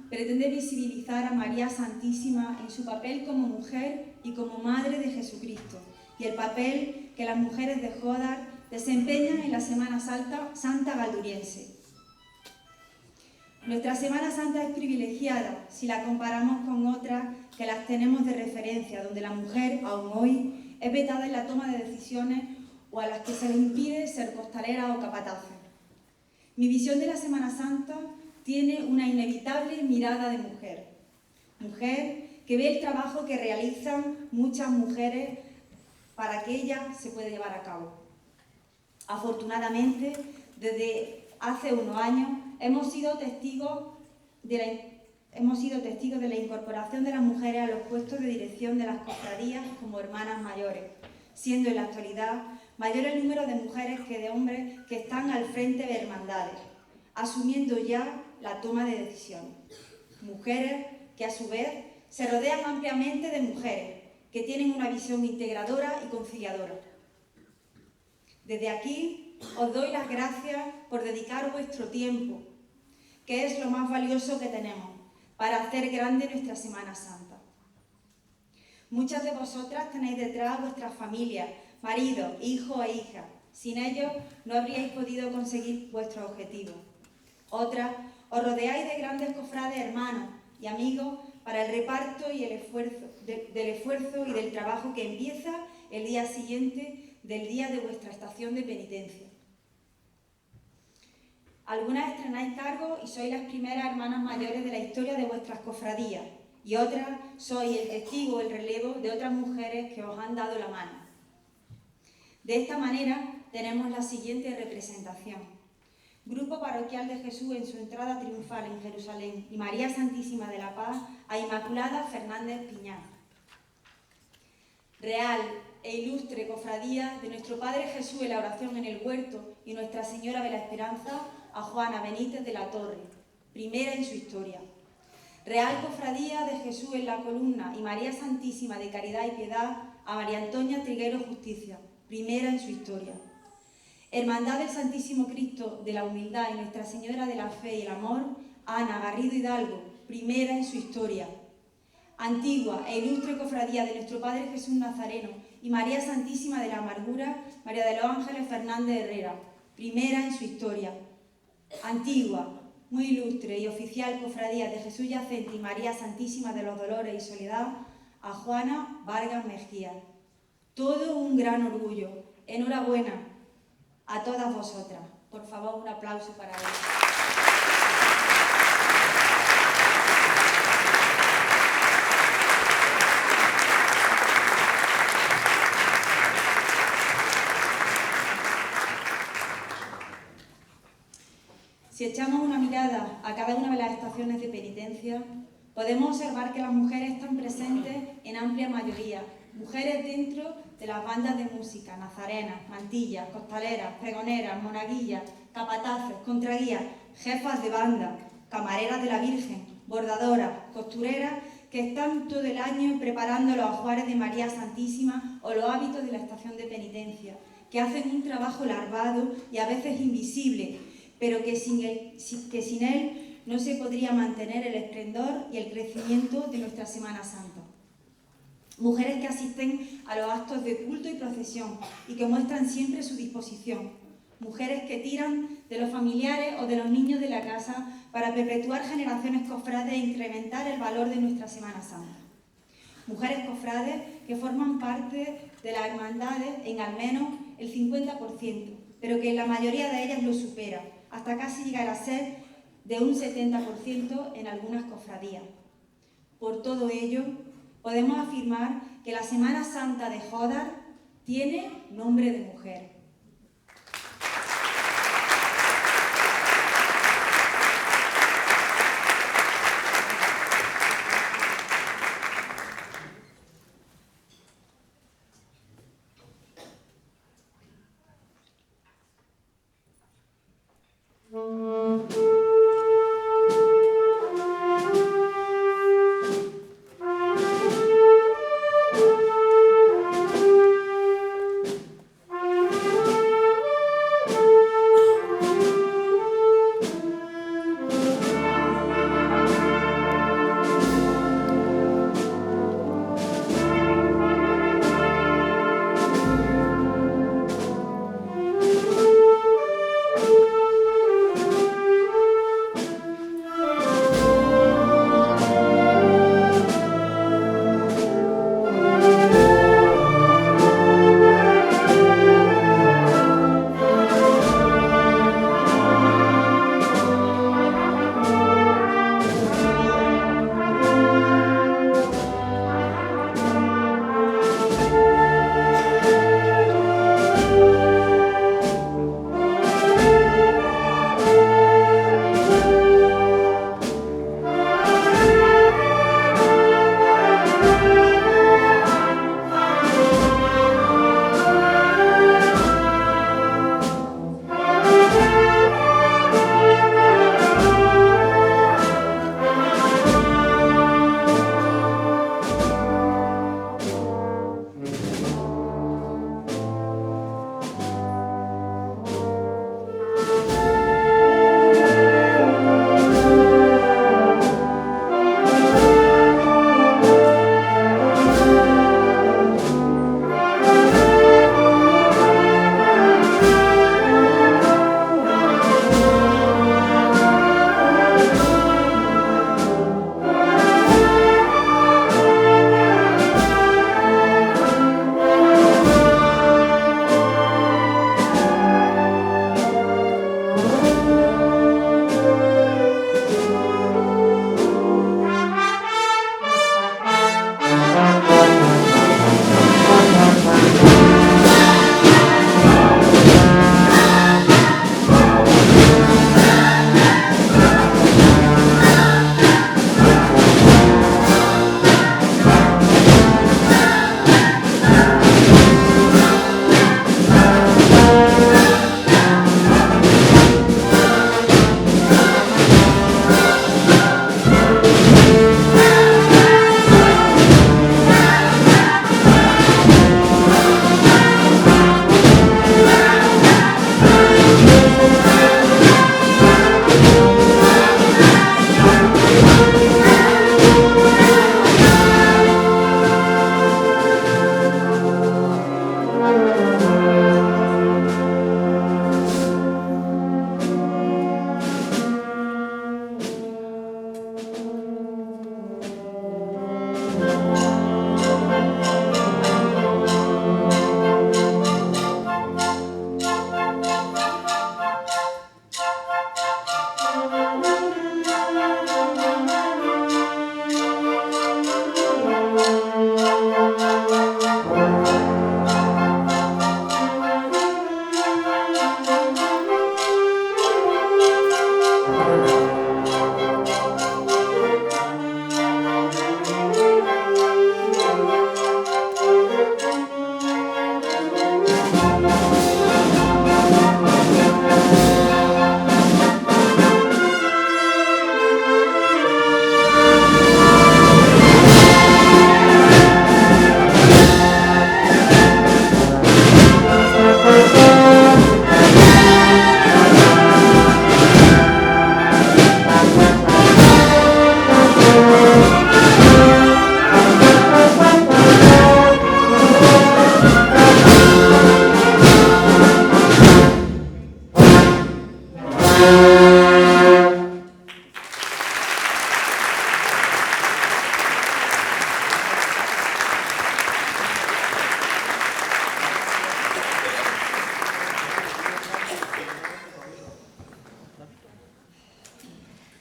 pretende visibilizar a María Santísima en su papel como mujer y como madre de Jesucristo y el papel que las mujeres de Jódar desempeñan en la Semana Santa galduriense. Nuestra Semana Santa es privilegiada si la comparamos con otras que las tenemos de referencia, donde la mujer, aún hoy, es vetada en la toma de decisiones o a las que se les impide ser costalera o capataces. Mi visión de la Semana Santa tiene una inevitable mirada de mujer. Mujer que ve el trabajo que realizan muchas mujeres para que ella se pueda llevar a cabo. Afortunadamente, desde hace unos años hemos sido testigos de la incorporación de las mujeres a los puestos de dirección de las cofradías como hermanas mayores, siendo en la actualidad mayor el número de mujeres que de hombres que están al frente de hermandades, asumiendo ya la toma de decisiones. Mujeres que a su vez se rodean ampliamente de mujeres que tienen una visión integradora y conciliadora. Desde aquí os doy las gracias por dedicar vuestro tiempo, que es lo más valioso que tenemos, para hacer grande nuestra Semana Santa. Muchas de vosotras tenéis detrás vuestras familias, maridos, hijos e hijas. Sin ellos no habríais podido conseguir vuestros objetivos. Otras os rodeáis de grandes cofrades hermanos y amigos para el reparto y el esfuerzo y del trabajo que empieza el día siguiente del día de vuestra estación de penitencia. Algunas estrenáis cargo y sois las primeras hermanas mayores de la historia de vuestras cofradías y otras sois el testigo, el relevo de otras mujeres que os han dado la mano. De esta manera tenemos la siguiente representación. Grupo Parroquial de Jesús en su entrada triunfal en Jerusalén y María Santísima de la Paz a Inmaculada Fernández Piñán. Real e ilustre cofradía de nuestro Padre Jesús en la oración en el huerto y Nuestra Señora de la Esperanza a Juana Benítez de la Torre, primera en su historia. Real Cofradía de Jesús en la Columna y María Santísima de Caridad y Piedad a María Antonia Triguero Justicia, primera en su historia. Hermandad del Santísimo Cristo de la Humildad y Nuestra Señora de la Fe y el Amor a Ana Garrido Hidalgo, primera en su historia. Antigua e ilustre cofradía de nuestro Padre Jesús Nazareno y María Santísima de la Amargura, María de los Ángeles Fernández Herrera, primera en su historia. Antigua, muy ilustre y oficial cofradía de Jesús Yacente y María Santísima de los Dolores y Soledad a Juana Vargas Mejía. Todo un gran orgullo. Enhorabuena a todas vosotras. Por favor, un aplauso para ellas. Si echamos una mirada a cada una de las estaciones de penitencia, podemos observar que las mujeres están presentes en amplia mayoría. Mujeres dentro de las bandas de música, nazarenas, mantillas, costaleras, pregoneras, monaguillas, capataces, contraguías, jefas de banda, camareras de la Virgen, bordadoras, costureras, que están todo el año preparando los ajuares de María Santísima o los hábitos de la estación de penitencia, que hacen un trabajo larvado y a veces invisible, pero que sin él no se podría mantener el esplendor y el crecimiento de nuestra Semana Santa. Mujeres que asisten a los actos de culto y procesión y que muestran siempre su disposición. Mujeres que tiran de los familiares o de los niños de la casa para perpetuar generaciones cofrades e incrementar el valor de nuestra Semana Santa. Mujeres cofrades que forman parte de las hermandades en al menos el 50%, pero que en la mayoría de ellas lo supera, hasta casi llegar a ser de un 70% en algunas cofradías. Por todo ello, podemos afirmar que la Semana Santa de Jódar tiene nombre de mujer.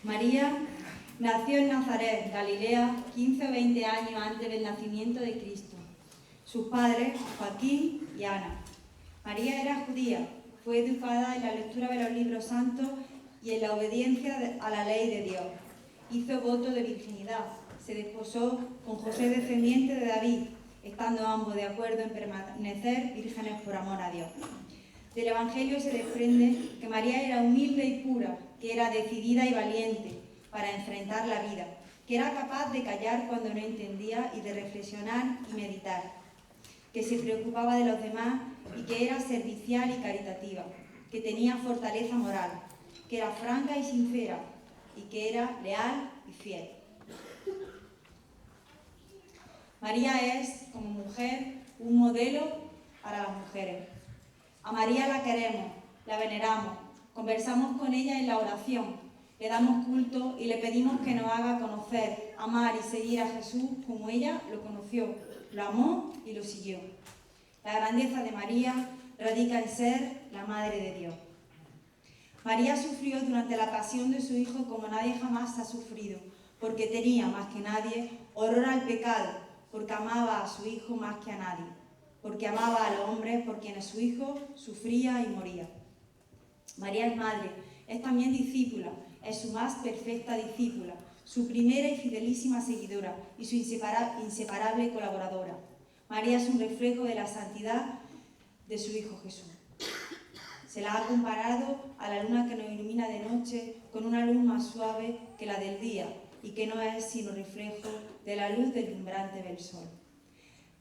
María nació en Nazaret, Galilea, 15 o 20 años antes del nacimiento de Cristo. Sus padres, Joaquín y Ana. María era judía, fue educada en la lectura de los libros santos y en la obediencia a la ley de Dios. Hizo voto de virginidad, se desposó con José, descendiente de David, estando ambos de acuerdo en permanecer vírgenes por amor a Dios. Del Evangelio se desprende que María era humilde y pura, que era decidida y valiente para enfrentar la vida, que era capaz de callar cuando no entendía y de reflexionar y meditar, que se preocupaba de los demás y que era servicial y caritativa, que tenía fortaleza moral, que era franca y sincera y que era leal y fiel. María es, como mujer, un modelo para las mujeres. A María la queremos, la veneramos, conversamos con ella en la oración, le damos culto y le pedimos que nos haga conocer, amar y seguir a Jesús como ella lo conoció, lo amó y lo siguió. La grandeza de María radica en ser la Madre de Dios. María sufrió durante la pasión de su Hijo como nadie jamás ha sufrido, porque tenía, más que nadie, horror al pecado, porque amaba a su Hijo más que a nadie, porque amaba a los hombres por quienes su Hijo sufría y moría. María es madre, es también discípula, es su más perfecta discípula, su primera y fidelísima seguidora y su inseparable colaboradora. María es un reflejo de la santidad de su Hijo Jesús. Se la ha comparado a la luna que nos ilumina de noche con una luz más suave que la del día y que no es sino reflejo de la luz deslumbrante del sol.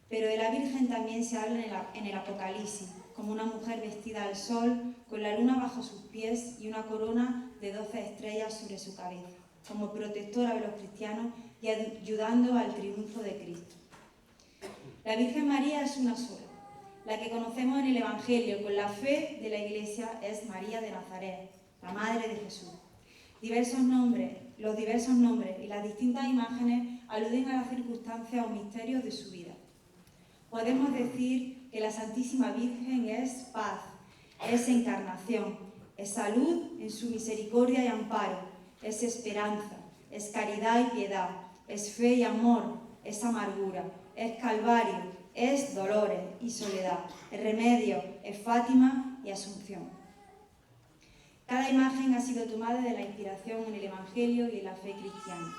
Pero de la Virgen también se habla en el Apocalipsis, como una mujer vestida al sol, con la luna bajo sus pies y una corona de 12 estrellas sobre su cabeza, como protectora de los cristianos y ayudando al triunfo de Cristo. La Virgen María es una sola. La que conocemos en el Evangelio con la fe de la Iglesia es María de Nazaret, la Madre de Jesús. Los diversos nombres y las distintas imágenes aluden a las circunstancias o misterios de su vida. Podemos decir que la Santísima Virgen es paz, es encarnación, es salud en su misericordia y amparo, es esperanza, es caridad y piedad, es fe y amor, es amargura, es calvario, es dolores y soledad, es remedio, es Fátima y Asunción. Cada imagen ha sido tomada de la inspiración en el Evangelio y en la fe cristiana.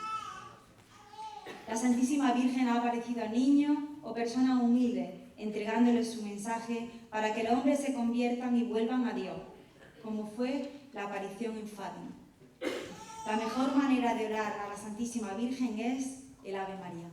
La Santísima Virgen ha aparecido a niños o personas humildes, entregándoles su mensaje para que los hombres se conviertan y vuelvan a Dios, como fue la aparición en Fátima. La mejor manera de orar a la Santísima Virgen es el Ave María.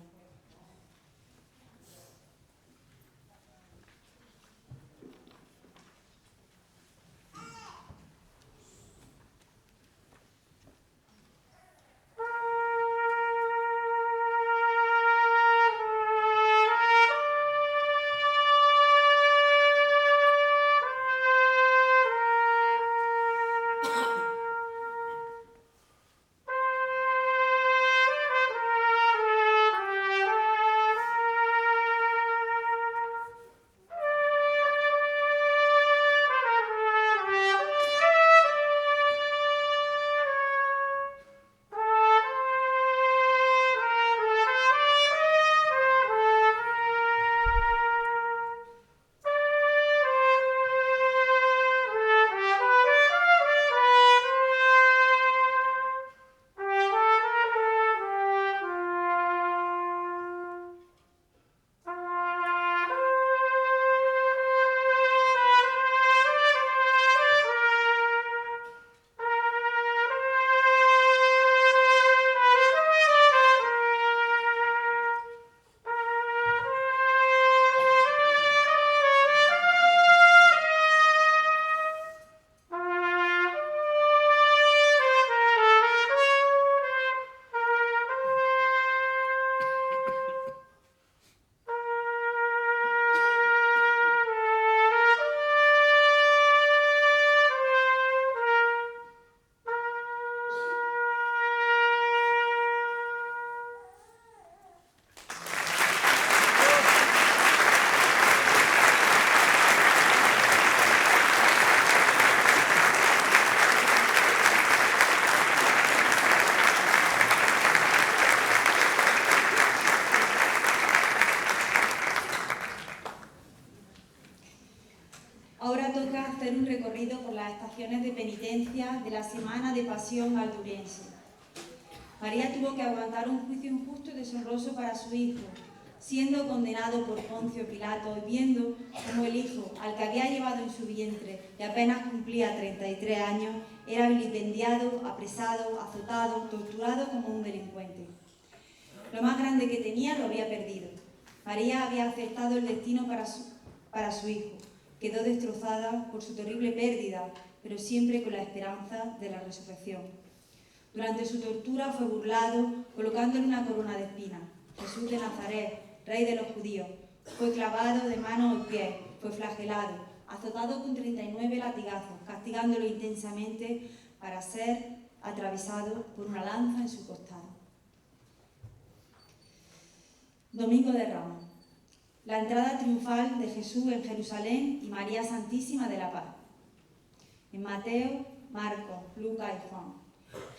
las estaciones de penitencia de la Semana de Pasión Aldurense. María tuvo que aguantar un juicio injusto y deshonroso para su hijo, siendo condenado por Poncio Pilato y viendo cómo el hijo, al que había llevado en su vientre y apenas cumplía 33 años, era vilipendiado, apresado, azotado, torturado como un delincuente. Lo más grande que tenía lo había perdido. María había aceptado el destino para su hijo. Quedó destrozada por su terrible pérdida, pero siempre con la esperanza de la resurrección. Durante su tortura fue burlado, colocándole una corona de espinas. Jesús de Nazaret, rey de los judíos, fue clavado de manos y pies, fue flagelado, azotado con 39 latigazos, castigándolo intensamente para ser atravesado por una lanza en su costado. Domingo de Ramos. La entrada triunfal de Jesús en Jerusalén y María Santísima de la Paz. En Mateo, Marcos, Lucas y Juan.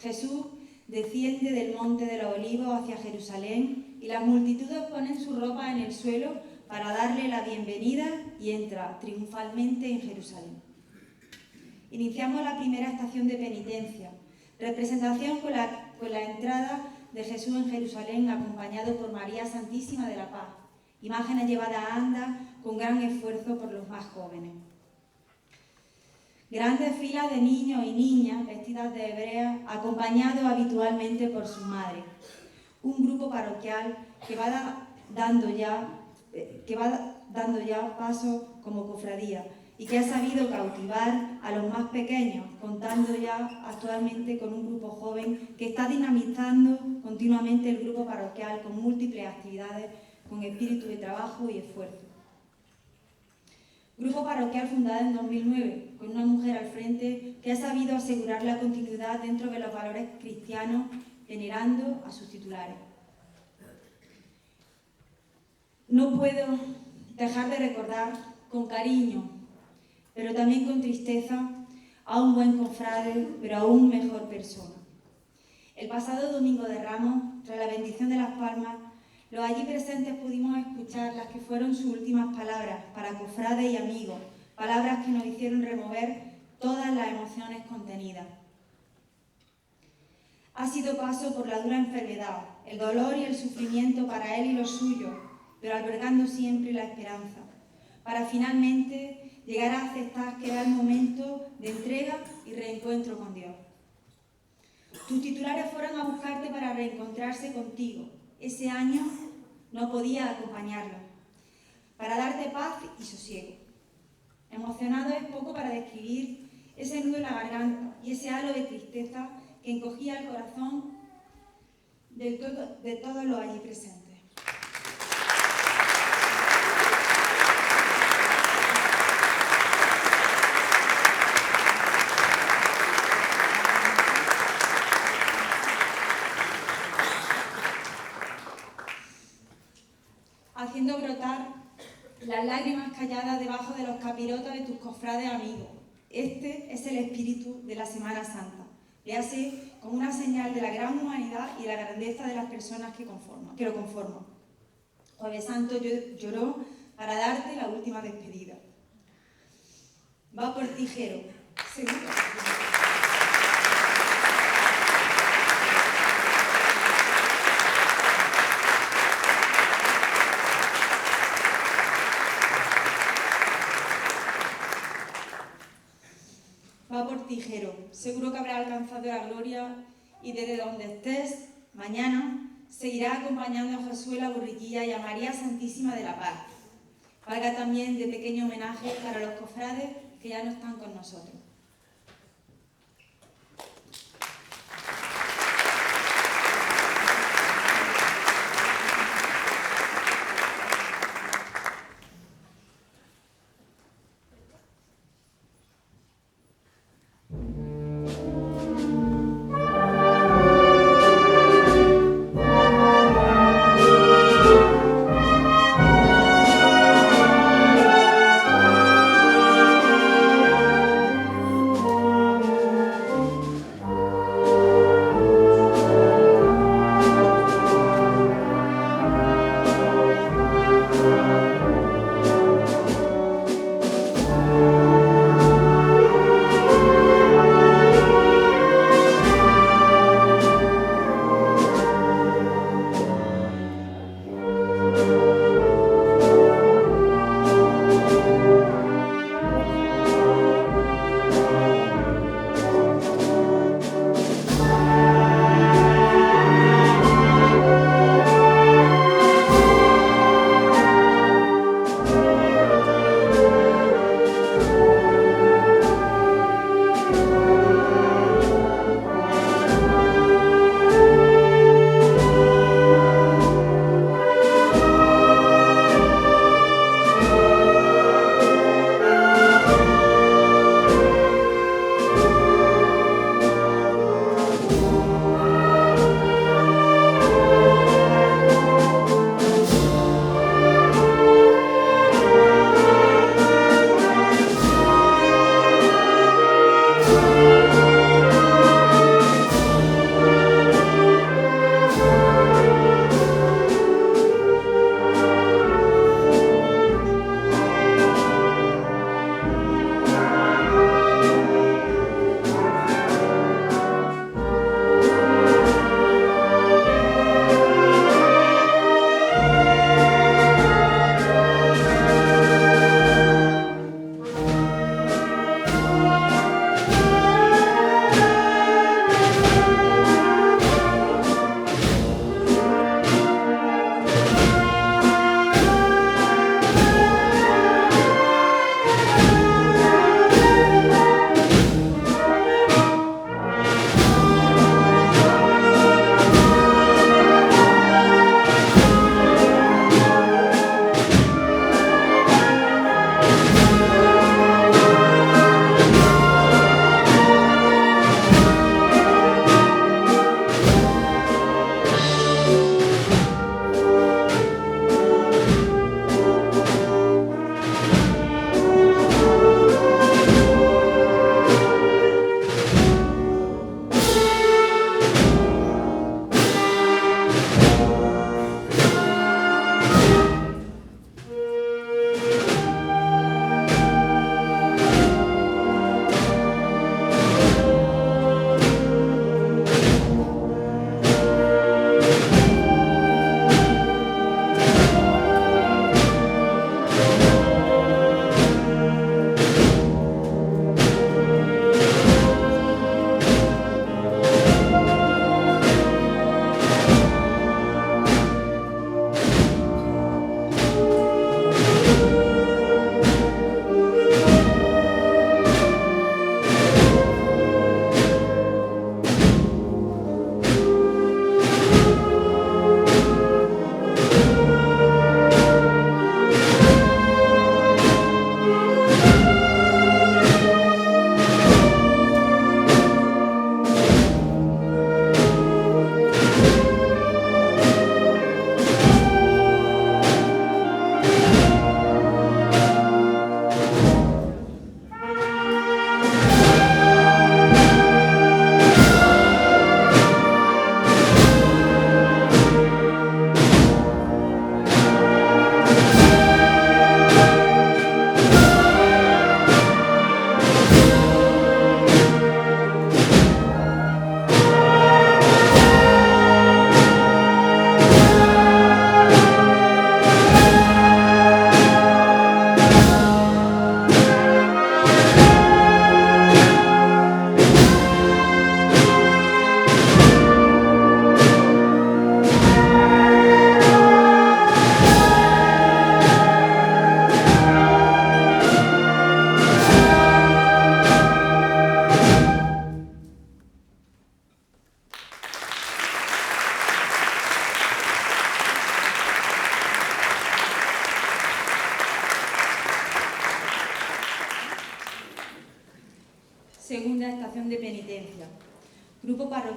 Jesús desciende del Monte de los Olivos hacia Jerusalén y las multitudes ponen su ropa en el suelo para darle la bienvenida y entra triunfalmente en Jerusalén. Iniciamos la primera estación de penitencia, representación con la entrada de Jesús en Jerusalén acompañado por María Santísima de la Paz, imágenes llevadas a anda con gran esfuerzo por los más jóvenes. Grandes filas de niños y niñas vestidas de hebreas, acompañados habitualmente por sus madres. Un grupo parroquial que va dando ya paso como cofradía y que ha sabido cautivar a los más pequeños, contando ya actualmente con un grupo joven que está dinamizando continuamente el grupo parroquial con múltiples actividades, con espíritu de trabajo y esfuerzo. Grupo parroquial fundado en 2009, con una mujer al frente que ha sabido asegurar la continuidad dentro de los valores cristianos, venerando a sus titulares. No puedo dejar de recordar con cariño, pero también con tristeza, a un buen confrade, pero aún mejor persona. El pasado Domingo de Ramos, tras la bendición de las palmas, los allí presentes pudimos escuchar las que fueron sus últimas palabras para cofrades y amigos, palabras que nos hicieron remover todas las emociones contenidas. Ha sido paso por la dura enfermedad, el dolor y el sufrimiento para él y los suyos, pero albergando siempre la esperanza, para finalmente llegar a aceptar que era el momento de entrega y reencuentro con Dios. Tus titulares fueron a buscarte para reencontrarse contigo. Ese año no podía acompañarlo, para darte paz y sosiego. Emocionado es poco para describir ese nudo en la garganta y ese halo de tristeza que encogía el corazón de todos los allí presentes. Haciendo brotar las lágrimas calladas debajo de los capirotos de tus cofrades amigos. Este es el espíritu de la Semana Santa. Véase como una señal de la gran humanidad y la grandeza de las personas que lo conforman. Jueves Santo lloró para darte la última despedida. Va por ti, Jero. Seguro. Va por ti, Jero. Seguro que habrá alcanzado la gloria y desde donde estés, mañana, seguirá acompañando a Josué la Borriquilla y a María Santísima de la Paz. Valga también de pequeño homenaje para los cofrades que ya no están con nosotros.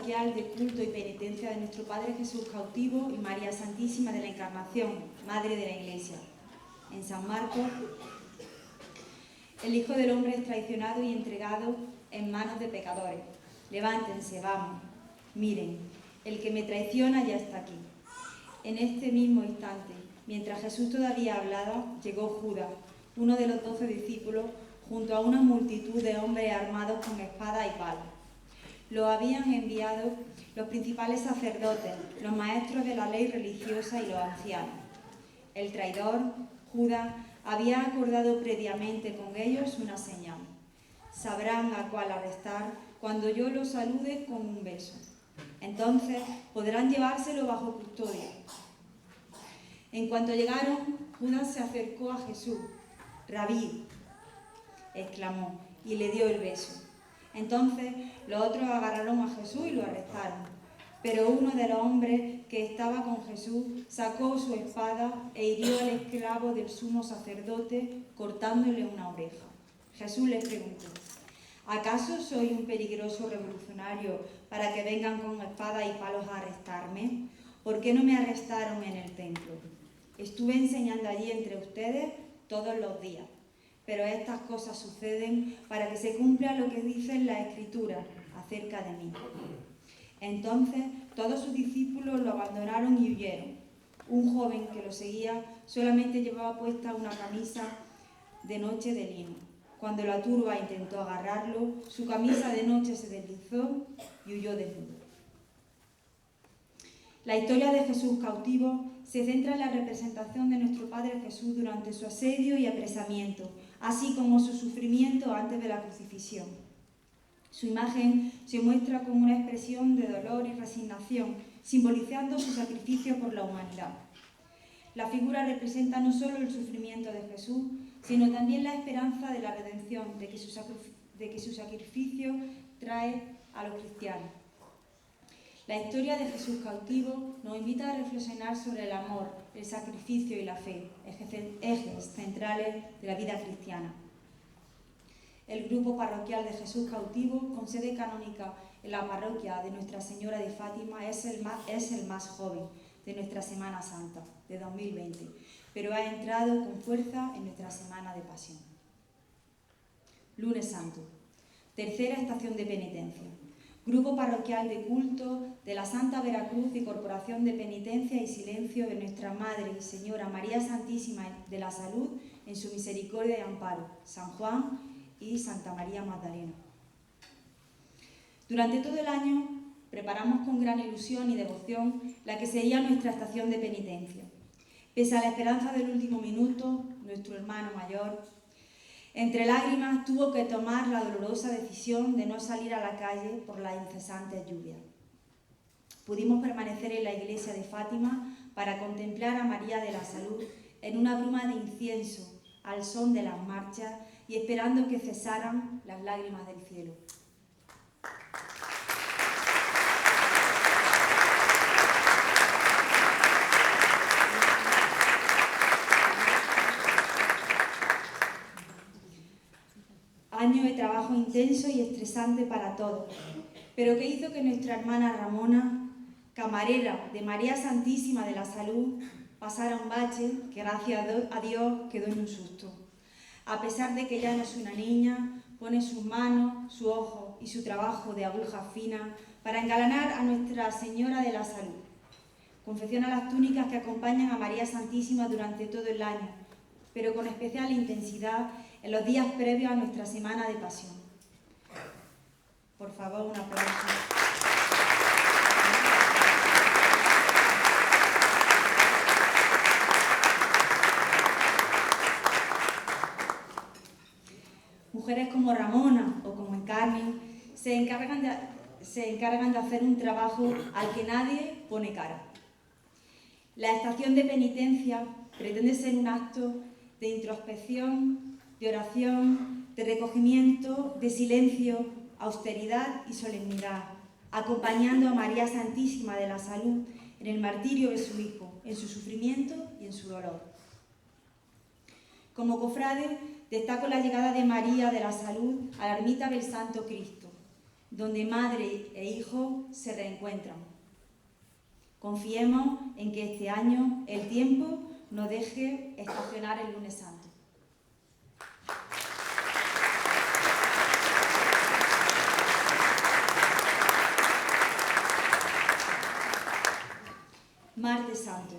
parroquial de culto y penitencia de nuestro Padre Jesús cautivo y María Santísima de la Encarnación, Madre de la Iglesia. En San Marcos, el Hijo del Hombre es traicionado y entregado en manos de pecadores. Levántense, vamos. Miren, el que me traiciona ya está aquí. En este mismo instante, mientras Jesús todavía hablaba, llegó Judas, uno de los 12 discípulos, junto a una multitud de hombres armados con espada y pala. Lo habían enviado los principales sacerdotes, los maestros de la ley religiosa y los ancianos. El traidor, Judas, había acordado previamente con ellos una señal. Sabrán a cuál arrestar cuando yo los salude con un beso. Entonces podrán llevárselo bajo custodia. En cuanto llegaron, Judas se acercó a Jesús. «Rabí», exclamó, y le dio el beso. Entonces los otros agarraron a Jesús y lo arrestaron. Pero uno de los hombres que estaba con Jesús sacó su espada e hirió al esclavo del sumo sacerdote, cortándole una oreja. Jesús les preguntó: ¿acaso soy un peligroso revolucionario para que vengan con espada y palos a arrestarme? ¿Por qué no me arrestaron en el templo? Estuve enseñando allí entre ustedes todos los días. Pero estas cosas suceden para que se cumpla lo que dice la Escritura acerca de mí. Entonces todos sus discípulos lo abandonaron y huyeron. Un joven que lo seguía solamente llevaba puesta una camisa de noche de lino. Cuando la turba intentó agarrarlo, su camisa de noche se deslizó y huyó desnudo. La historia de Jesús cautivo se centra en la representación de nuestro Padre Jesús durante su asedio y apresamiento, así como su sufrimiento antes de la crucifixión. Su imagen se muestra como una expresión de dolor y resignación, simbolizando su sacrificio por la humanidad. La figura representa no solo el sufrimiento de Jesús, sino también la esperanza de la redención, de que su sacrificio trae a los cristianos. La historia de Jesús cautivo nos invita a reflexionar sobre el amor, el sacrificio y la fe, ejes centrales de la vida cristiana. El grupo parroquial de Jesús cautivo, con sede canónica en la parroquia de Nuestra Señora de Fátima, es el más joven de nuestra Semana Santa de 2020, pero ha entrado con fuerza en nuestra Semana de Pasión. Lunes Santo, tercera estación de penitencia. Grupo parroquial de culto de la Santa Veracruz y Corporación de Penitencia y Silencio de Nuestra Madre y Señora María Santísima de la Salud en su misericordia y amparo, San Juan y Santa María Magdalena. Durante todo el año preparamos con gran ilusión y devoción la que sería nuestra estación de penitencia. Pese a la esperanza del último minuto, nuestro hermano mayor, entre lágrimas, tuvo que tomar la dolorosa decisión de no salir a la calle por las incesantes lluvias. Pudimos permanecer en la iglesia de Fátima para contemplar a María de la Salud en una bruma de incienso, al son de las marchas y esperando que cesaran las lágrimas del cielo. Año de trabajo intenso y estresante para todos, pero que hizo que nuestra hermana Ramona, camarera de María Santísima de la Salud, pasara un bache que gracias a Dios quedó en un susto. A pesar de que ya no es una niña, pone sus manos, su ojo y su trabajo de aguja fina para engalanar a Nuestra Señora de la Salud. Confecciona las túnicas que acompañan a María Santísima durante todo el año, pero con especial intensidad en los días previos a nuestra Semana de Pasión. Por favor, un aplauso. Mujeres como Ramona o como Carmen se encargan de hacer un trabajo al que nadie pone cara. La estación de penitencia pretende ser un acto de introspección, de oración, de recogimiento, de silencio, austeridad y solemnidad, acompañando a María Santísima de la Salud en el martirio de su Hijo, en su sufrimiento y en su dolor. Como cofrade, destaco la llegada de María de la Salud a la ermita del Santo Cristo. donde madre e hijo se reencuentran. Confiemos en que este año el tiempo no deje estacionar el lunes santo. Martes Santo.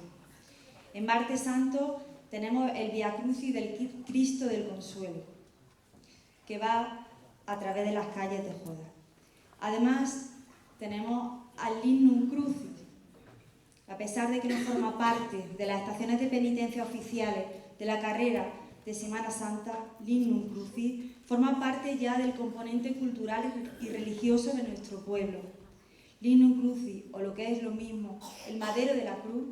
En Martes Santo tenemos el Vía Crucis del Cristo del Consuelo, que va a través de las calles de Joda. Además, tenemos al Lignum Crucis. A pesar de que no forma parte de las estaciones de penitencia oficiales de la carrera de Semana Santa, Lignum Crucis forma parte ya del componente cultural y religioso de nuestro pueblo. Lignum Crucis, o lo que es lo mismo, el Madero de la Cruz,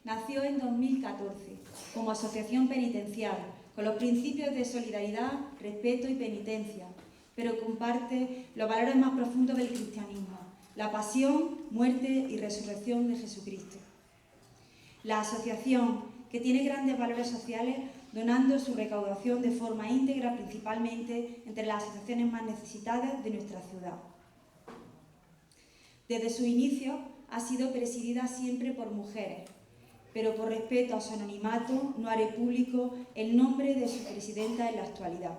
nació en 2014 como asociación penitencial, con los principios de solidaridad, respeto y penitencia, pero comparte los valores más profundos del cristianismo: la pasión, muerte y resurrección de Jesucristo. La asociación, que tiene grandes valores sociales, donando su recaudación de forma íntegra principalmente entre las asociaciones más necesitadas de nuestra ciudad. Desde su inicio ha sido presidida siempre por mujeres, pero por respeto a su anonimato no haré público el nombre de su presidenta en la actualidad.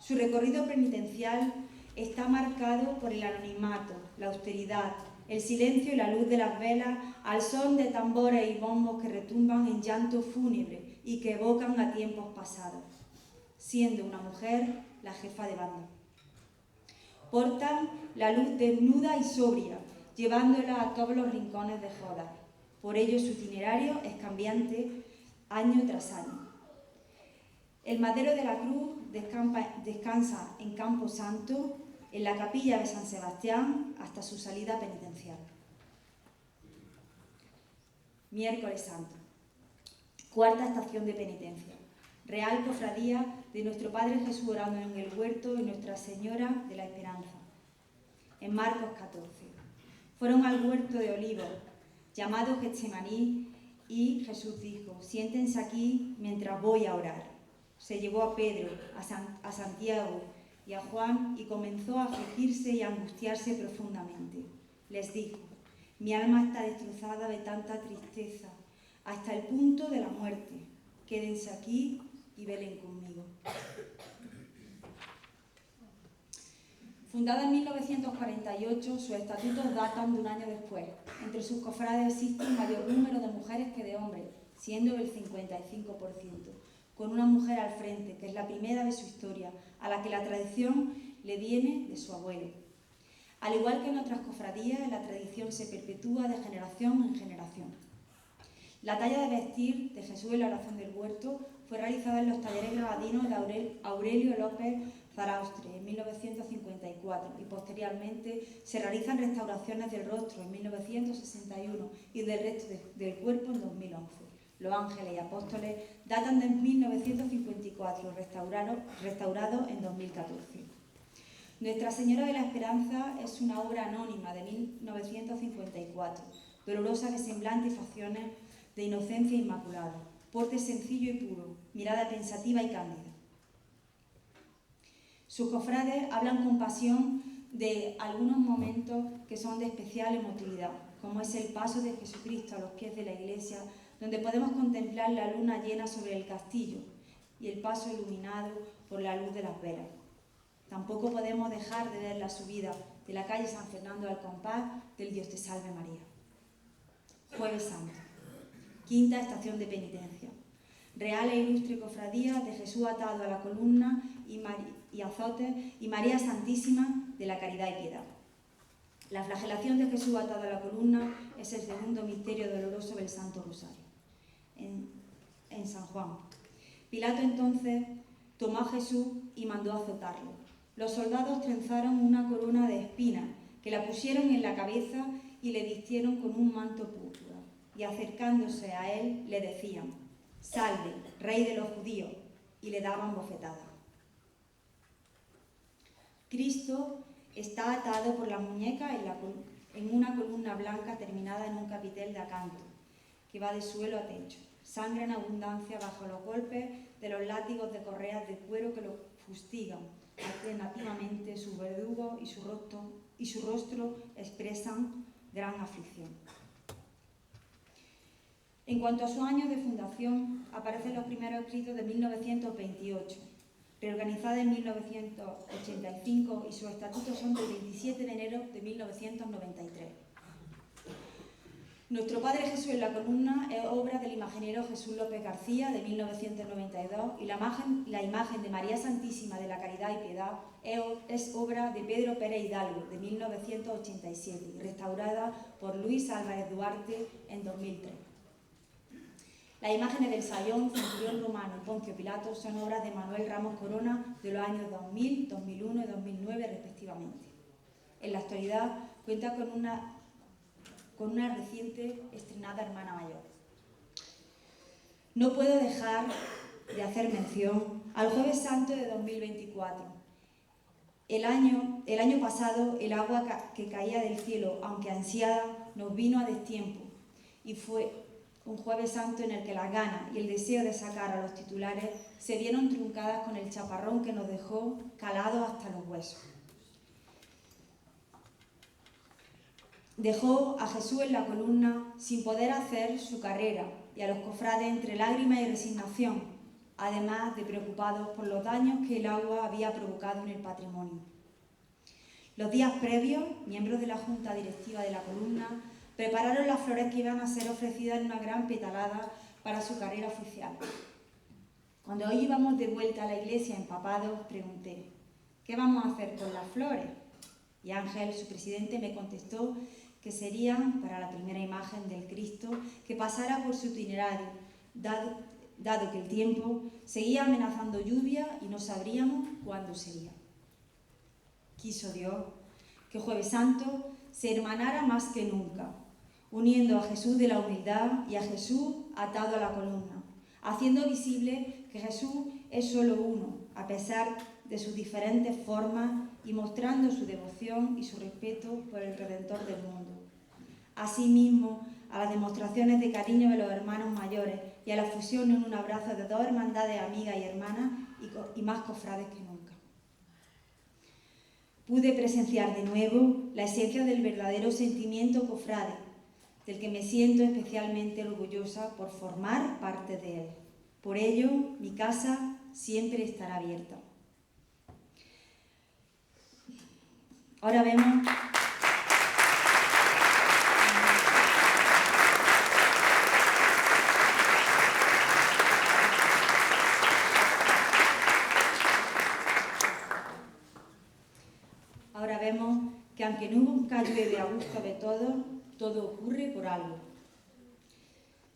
Su recorrido penitencial está marcado por el anonimato, la austeridad, el silencio y la luz de las velas al son de tambores y bombos que retumban en llanto fúnebre y que evocan a tiempos pasados, siendo una mujer la jefa de banda. Portan la luz desnuda y sobria, llevándola a todos los rincones de Joda. Por ello su itinerario es cambiante año tras año. El Madero de la Cruz descansa en Campo Santo, en la capilla de San Sebastián, hasta su salida penitencial. Miércoles Santo. Cuarta estación de penitencia. Real Cofradía de nuestro Padre Jesús orando en el huerto y Nuestra Señora de la Esperanza. En Marcos 14. Fueron al huerto de Olivos, llamado Getsemaní, y Jesús dijo: siéntense aquí mientras voy a orar. Se llevó a Pedro, a Santiago y a Juan y comenzó a afligirse y a angustiarse profundamente. Les dijo: mi alma está destrozada de tanta tristeza, hasta el punto de la muerte. Quédense aquí y velen conmigo. Fundada en 1948, sus estatutos datan de un año después. Entre sus cofrades existe un mayor número de mujeres que de hombres, siendo el 55%, con una mujer al frente, que es la primera de su historia, a la que la tradición le viene de su abuelo. Al igual que en otras cofradías, la tradición se perpetúa de generación en generación. La talla de vestir de Jesús en la oración del huerto fue realizada en los talleres granadinos de Aurelio López Zaraustre en 1954 y posteriormente se realizan restauraciones del rostro en 1961 y del resto del cuerpo en 2011. Los ángeles y apóstoles datan de 1954, restaurados en 2014. Nuestra Señora de la Esperanza es una obra anónima de 1954, dolorosa de semblante y facciones de inocencia inmaculada, porte sencillo y puro, mirada pensativa y cándida. Sus cofrades hablan con pasión de algunos momentos que son de especial emotividad, como es el paso de Jesucristo a los pies de la iglesia, donde podemos contemplar la luna llena sobre el castillo y el paso iluminado por la luz de las velas. Tampoco podemos dejar de ver la subida de la calle San Fernando al compás del Dios te salve María. Jueves Santo. Quinta estación de penitencia. Real e ilustre cofradía de Jesús atado a la columna y azotes y María Santísima de la Caridad y Piedad. La flagelación de Jesús atado a la columna es el segundo misterio doloroso del Santo Rosario. En San Juan. Pilato entonces tomó a Jesús y mandó azotarlo. Los soldados trenzaron una corona de espinas que la pusieron en la cabeza y le vistieron con un manto púrpura. Y acercándose a él le decían: «Salve, Rey de los judíos», y le daban bofetadas. Cristo está atado por las muñecas en una columna blanca terminada en un capitel de acanto que va de suelo a techo. Sangre en abundancia bajo los golpes de los látigos de correas de cuero que lo fustigan. alternativamente su verdugo y su rostro expresan gran aflicción. En cuanto a sus años de fundación, aparecen los primeros escritos de 1928, reorganizada en 1985 y sus estatutos son del 27 de enero de 1993. Nuestro Padre Jesús en la columna es obra del imaginero Jesús López García de 1992 y la imagen de María Santísima de la Caridad y Piedad es obra de Pedro Pérez Hidalgo de 1987 y restaurada por Luis Álvarez Duarte en 2003. Las imágenes del Sayón, Centurión Romano y Poncio Pilato son obras de Manuel Ramos Corona de los años 2000, 2001 y 2009 respectivamente. En la actualidad cuenta con una reciente estrenada hermana mayor. No puedo dejar de hacer mención al Jueves Santo de 2024. El año pasado el agua que caía del cielo, aunque ansiada, nos vino a destiempo y fue un Jueves Santo en el que las ganas y el deseo de sacar a los titulares se vieron truncadas con el chaparrón que nos dejó calados hasta los huesos. Dejó a Jesús en la columna sin poder hacer su carrera y a los cofrades entre lágrimas y resignación, además de preocupados por los daños que el agua había provocado en el patrimonio. Los días previos, miembros de la Junta Directiva de la columna prepararon las flores que iban a ser ofrecidas en una gran petalada para su carrera oficial. Cuando hoy íbamos de vuelta a la iglesia empapados, pregunté, ¿qué vamos a hacer con las flores? Y Ángel, su presidente, me contestó que serían para la primera imagen del Cristo que pasara por su itinerario, dado que el tiempo seguía amenazando lluvia y no sabríamos cuándo sería. Quiso Dios que Jueves Santo se hermanara más que nunca, uniendo a Jesús de la humildad y a Jesús atado a la columna, haciendo visible que Jesús es solo uno, a pesar de sus diferentes formas y mostrando su devoción y su respeto por el Redentor del mundo. Asimismo, a las demostraciones de cariño de los hermanos mayores y a la fusión en un abrazo de dos hermandades amigas y hermanas y más cofrades que nunca. Pude presenciar de nuevo la esencia del verdadero sentimiento cofrade, del que me siento especialmente orgullosa por formar parte de él. Por ello, mi casa siempre estará abierta. Ahora vemos... Ahora vemos que aunque nunca llueve a gusto de todos, todo ocurre por algo.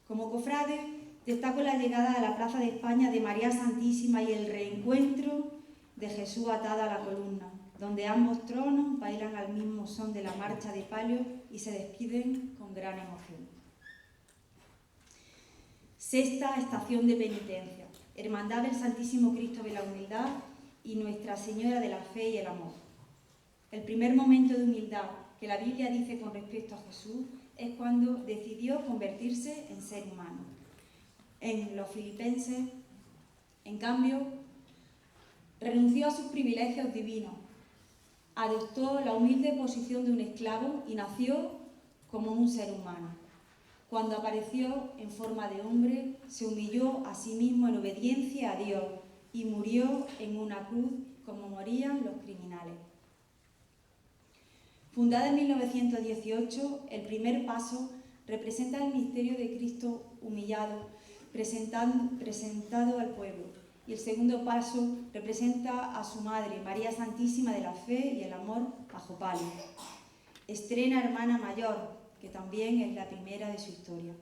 Como cofrade, destaco la llegada a la Plaza de España de María Santísima y el reencuentro de Jesús atado a la columna, donde ambos tronos bailan al mismo son de la marcha de palio y se despiden con gran emoción. Sexta estación de penitencia, Hermandad del Santísimo Cristo de la Humildad y Nuestra Señora de la Fe y el Amor. El primer momento de humildad que la Biblia dice con respecto a Jesús es cuando decidió convertirse en ser humano. En los Filipenses, en cambio, renunció a sus privilegios divinos, adoptó la humilde posición de un esclavo y nació como un ser humano. Cuando apareció en forma de hombre, se humilló a sí mismo en obediencia a Dios y murió en una cruz como morían los criminales. Fundada en 1918, el primer paso representa el misterio de Cristo humillado, presentado al pueblo, y el segundo paso representa a su madre, María Santísima de la Fe y el Amor, bajo palio. Estrena hermana mayor, que también es la primera de su historia.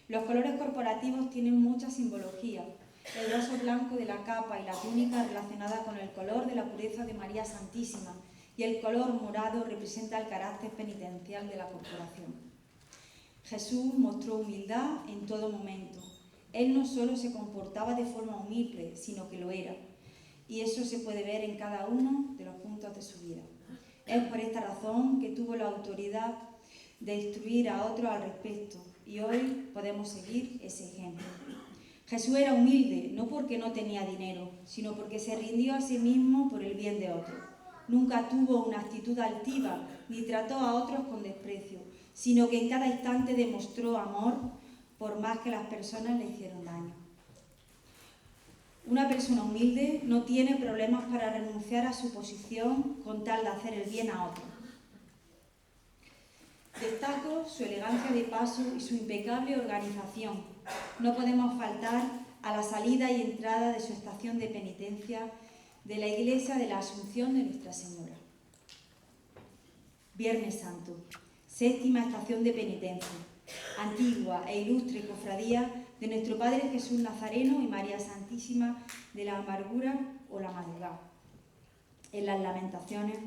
Los colores corporativos tienen mucha simbología. El dorso blanco de la capa y la túnica relacionada con el color de la pureza de María Santísima, y el color morado representa el carácter penitencial de la corporación. Jesús mostró humildad en todo momento. Él no solo se comportaba de forma humilde, sino que lo era. Y eso se puede ver en cada uno de los puntos de su vida. Es por esta razón que tuvo la autoridad de instruir a otros al respecto, y hoy podemos seguir ese ejemplo. Jesús era humilde, no porque no tenía dinero, sino porque se rindió a sí mismo por el bien de otros. Nunca tuvo una actitud altiva, ni trató a otros con desprecio, sino que en cada instante demostró amor, por más que las personas le hicieron daño. Una persona humilde no tiene problemas para renunciar a su posición con tal de hacer el bien a otros. Destaco su elegancia de paso y su impecable organización. No podemos faltar a la salida y entrada de su estación de penitencia de la Iglesia de la Asunción de Nuestra Señora. Viernes Santo, séptima estación de penitencia, antigua e ilustre cofradía de nuestro Padre Jesús Nazareno y María Santísima de la Amargura o la Madrugada. En las Lamentaciones,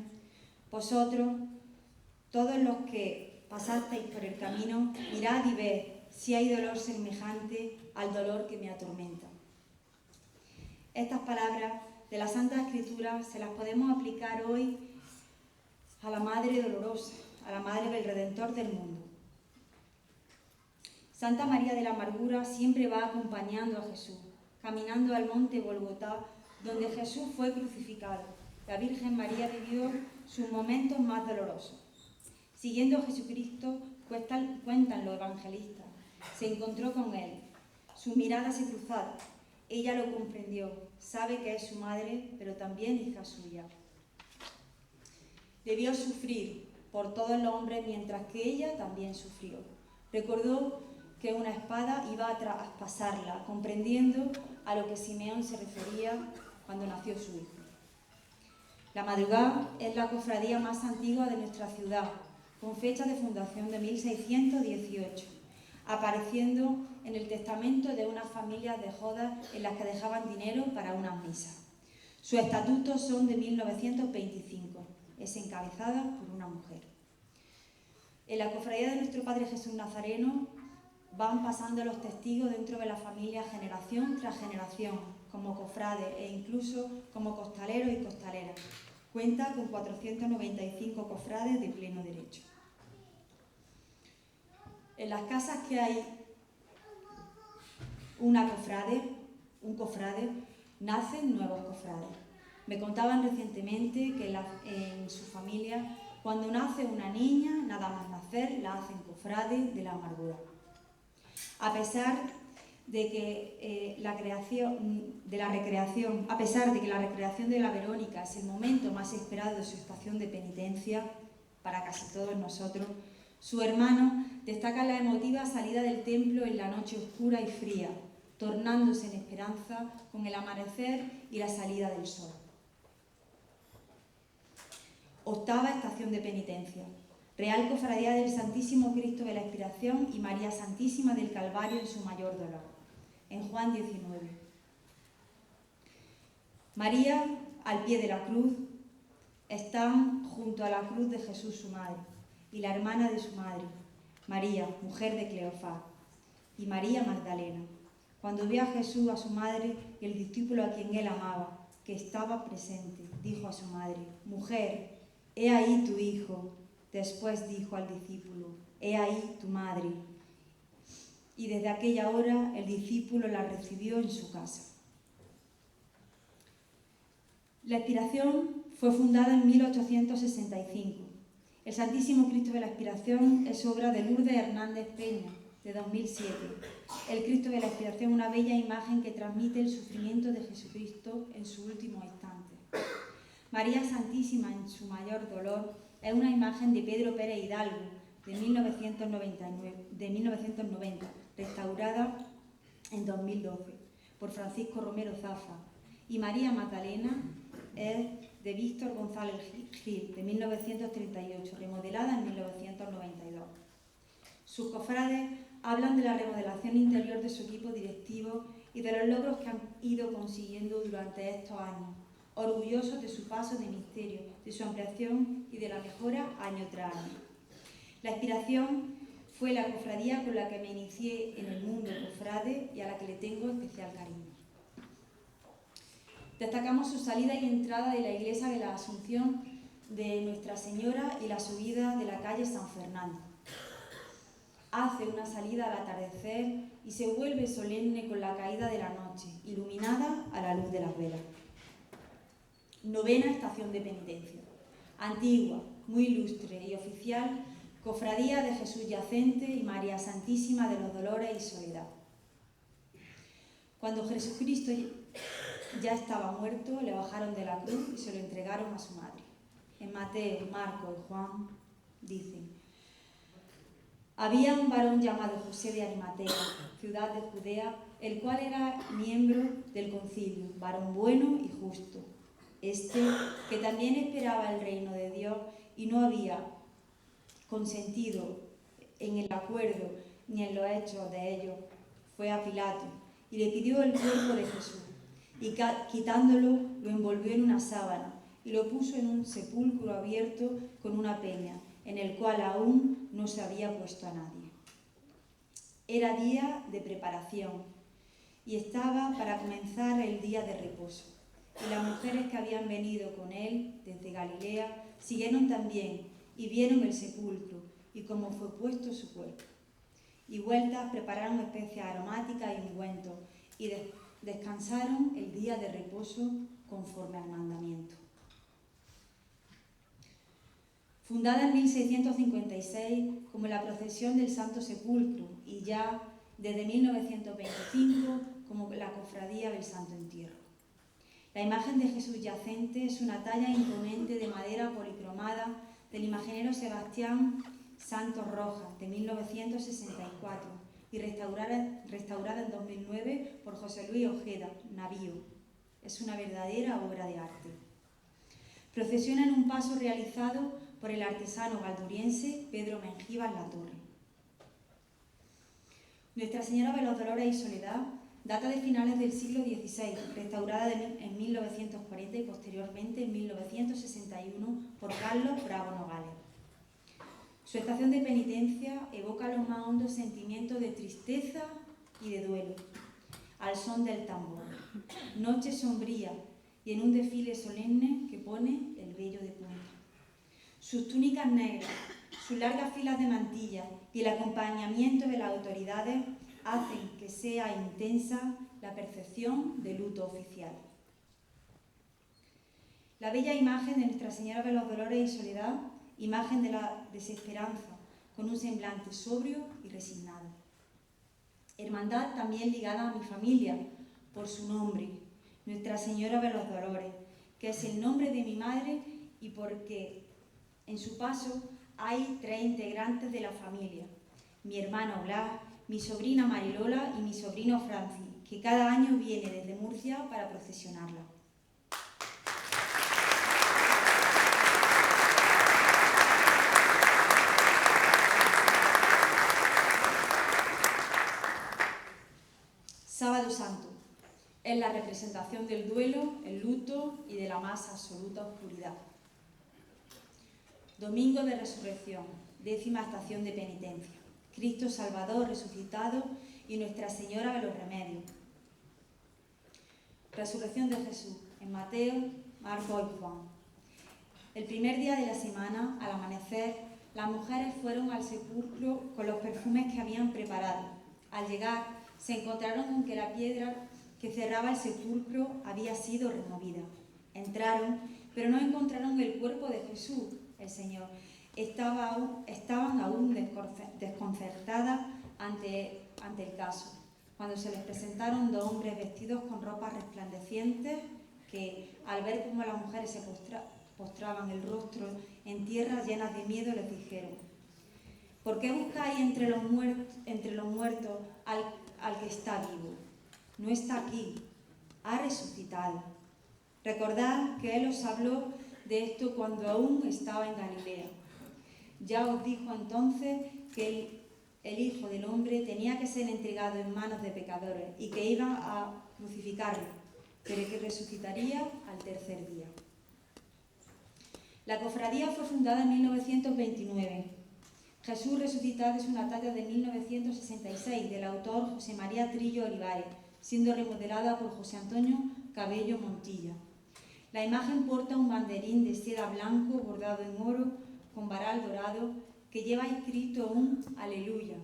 vosotros, todos los que pasasteis por el camino, mirad y ved si hay dolor semejante al dolor que me atormenta. Estas palabras de la Santa Escritura se las podemos aplicar hoy a la Madre Dolorosa, a la Madre del Redentor del mundo. Santa María de la Amargura siempre va acompañando a Jesús, caminando al monte Golgotá, donde Jesús fue crucificado. La Virgen María vivió sus momentos más dolorosos. Siguiendo a Jesucristo, cuentan los evangelistas, se encontró con él. Sus miradas se cruzaron. Ella lo comprendió, sabe que es su madre, pero también hija suya. Debió sufrir por todos los hombres mientras que ella también sufrió. Recordó que una espada iba a traspasarla, comprendiendo a lo que Simeón se refería cuando nació su hijo. La Madrugada es la cofradía más antigua de nuestra ciudad, con fecha de fundación de 1618, apareciendo en el testamento de unas familias de jodas en las que dejaban dinero para unas misas. Sus estatutos son de 1925, es encabezada por una mujer. En la cofradía de nuestro Padre Jesús Nazareno van pasando los testigos dentro de la familia generación tras generación, como cofrades e incluso como costaleros y costaleras. Cuenta con 495 cofrades de pleno derecho. En las casas que hay un cofrade, nacen nuevos cofrades. Me contaban recientemente que en su familia, cuando nace una niña, nada más nacer, la hacen cofrade de la Amargura. A pesar de que la recreación de la Verónica es el momento más esperado de su estación de penitencia para casi todos nosotros, su hermano destaca la emotiva salida del templo en la noche oscura y fría, tornándose en esperanza con el amanecer y la salida del sol. Octava estación de penitencia. Real Cofradía del Santísimo Cristo de la Expiración y María Santísima del Calvario en su mayor dolor. En Juan 19. María, al pie de la cruz, están junto a la cruz de Jesús su madre y la hermana de su madre, María, mujer de Cleofás, y María Magdalena. Cuando vio a Jesús, a su madre y el discípulo a quien él amaba, que estaba presente, dijo a su madre: «Mujer, he ahí tu hijo». Después dijo al discípulo: «He ahí tu madre». Y desde aquella hora el discípulo la recibió en su casa. La Expiración fue fundada en 1865. El Santísimo Cristo de la Expiración es obra de Lourdes Hernández Peña, de 2007. El Cristo de la Expiración, una bella imagen que transmite el sufrimiento de Jesucristo en su último instante. María Santísima en su mayor dolor es una imagen de Pedro Pérez Hidalgo, de 1990, restaurada en 2012 por Francisco Romero Zafa. Y María Magdalena es de Víctor González Gil, de 1938, remodelada en 1992. Sus cofrades hablan de la remodelación interior de su equipo directivo y de los logros que han ido consiguiendo durante estos años, orgullosos de su paso de misterio, de su ampliación y de la mejora año tras año. La Expiración fue la cofradía con la que me inicié en el mundo cofrade y a la que le tengo especial cariño. Destacamos su salida y entrada de la iglesia de la Asunción de Nuestra Señora y la subida de la calle San Fernando. Hace una salida al atardecer y se vuelve solemne con la caída de la noche, iluminada a la luz de las velas. Novena estación de penitencia. Antigua, muy ilustre y oficial, Cofradía de Jesús Yacente y María Santísima de los Dolores y Soledad. Cuando Jesucristo ya estaba muerto, le bajaron de la cruz y se lo entregaron a su madre. En Mateo, Marcos y Juan dicen: había un varón llamado José de Arimatea, ciudad de Judea, el cual era miembro del concilio, varón bueno y justo. Este, que también esperaba el reino de Dios y no había consentido en el acuerdo ni en los hechos de ellos, fue a Pilato y le pidió el cuerpo de Jesús, y quitándolo lo envolvió en una sábana y lo puso en un sepulcro abierto con una peña, en el cual aún no se había puesto a nadie. Era día de preparación y estaba para comenzar el día de reposo. Y las mujeres que habían venido con él desde Galilea siguieron también y vieron el sepulcro y cómo fue puesto su cuerpo. Y vueltas prepararon especias aromáticas y ungüentos y descansaron el día de reposo conforme al mandamiento. Fundada en 1656 como la Procesión del Santo Sepulcro y ya desde 1925 como la Cofradía del Santo Entierro. La imagen de Jesús Yacente es una talla imponente de madera policromada del imaginero Sebastián Santos Rojas, de 1964, y restaurada en 2009 por José Luis Ojeda, Navío. Es una verdadera obra de arte. Procesiona en un paso realizado por el artesano valduriense Pedro Mengíbar Latorre. Nuestra Señora de los Dolores y Soledad data de finales del siglo XVI, restaurada en 1940 y posteriormente en 1961 por Carlos Bravo Nogales. Su estación de penitencia evoca los más hondos sentimientos de tristeza y de duelo, al son del tambor, noche sombría y en un desfile solemne que pone el vello de punta. Sus túnicas negras, sus largas filas de mantillas y el acompañamiento de las autoridades hacen que sea intensa la percepción de luto oficial. La bella imagen de Nuestra Señora de los Dolores y Soledad, imagen de la desesperanza, con un semblante sobrio y resignado. Hermandad también ligada a mi familia, por su nombre, Nuestra Señora de los Dolores, que es el nombre de mi madre y porque en su paso hay 3 integrantes de la familia, mi hermano Blas, mi sobrina Marilola y mi sobrino Francis, que cada año viene desde Murcia para procesionarla. Sábado Santo es la representación del duelo, el luto y de la más absoluta oscuridad. Domingo de Resurrección, 10ª estación de penitencia. Cristo Salvador resucitado y Nuestra Señora de los Remedios. Resurrección de Jesús en Mateo, Marcos y Juan. El primer día de la semana, al amanecer, las mujeres fueron al sepulcro con los perfumes que habían preparado. Al llegar, se encontraron con que la piedra que cerraba el sepulcro había sido removida. Entraron, pero no encontraron el cuerpo de Jesús, el Señor. Estaban aún desconcertadas ante el caso, cuando se les presentaron 2 hombres vestidos con ropas resplandecientes que, al ver cómo las mujeres se postraban el rostro en tierra llenas de miedo, les dijeron: ¿por qué buscáis entre los muertos al que está vivo? No está aquí, ha resucitado. Recordad que Él os habló de esto cuando aún estaba en Galilea. Ya os dijo entonces que el Hijo del Hombre tenía que ser entregado en manos de pecadores y que iban a crucificarlo, pero que resucitaría al 3er día. La cofradía fue fundada en 1929. Jesús resucitado es una talla de 1966 del autor José María Trillo Olivares, siendo remodelada por José Antonio Cabello Montilla. La imagen porta un banderín de seda blanco bordado en oro con varal dorado que lleva escrito un Aleluya,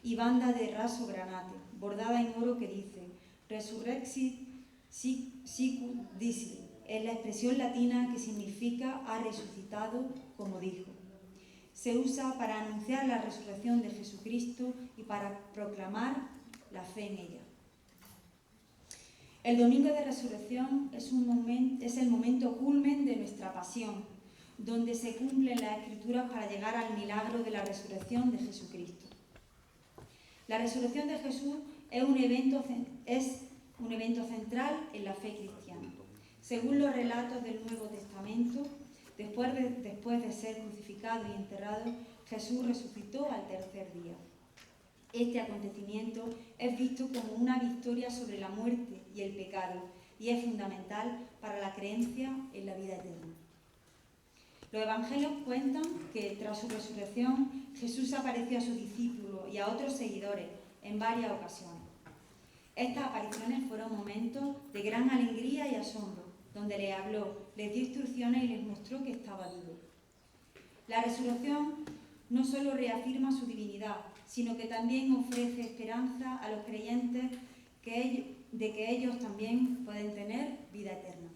y banda de raso granate, bordada en oro que dice Resurrexit sicut dicit, es la expresión latina que significa ha resucitado como dijo. Se usa para anunciar la resurrección de Jesucristo y para proclamar la fe en ella. El Domingo de Resurrección es el momento culmen de nuestra pasión, donde se cumplen las Escrituras para llegar al milagro de la resurrección de Jesucristo. La resurrección de Jesús es un evento central en la fe cristiana. Según los relatos del Nuevo Testamento, después de ser crucificado y enterrado, Jesús resucitó al tercer día. Este acontecimiento es visto como una victoria sobre la muerte y el pecado y es fundamental para la creencia en la vida eterna. Los evangelios cuentan que tras su resurrección Jesús apareció a sus discípulos y a otros seguidores en varias ocasiones. Estas apariciones fueron momentos de gran alegría y asombro, donde les habló, les dio instrucciones y les mostró que estaba vivo. La resurrección no solo reafirma su divinidad, sino que también ofrece esperanza a los creyentes de que ellos también pueden tener vida eterna.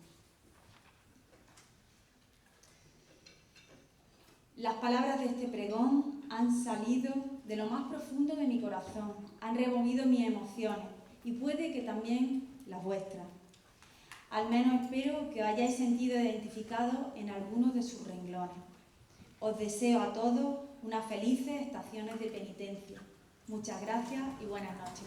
Las palabras de este pregón han salido de lo más profundo de mi corazón, han removido mis emociones y puede que también las vuestras. Al menos espero que os hayáis sentido identificados en alguno de sus renglones. Os deseo a todos unas felices estaciones de penitencia. Muchas gracias y buenas noches.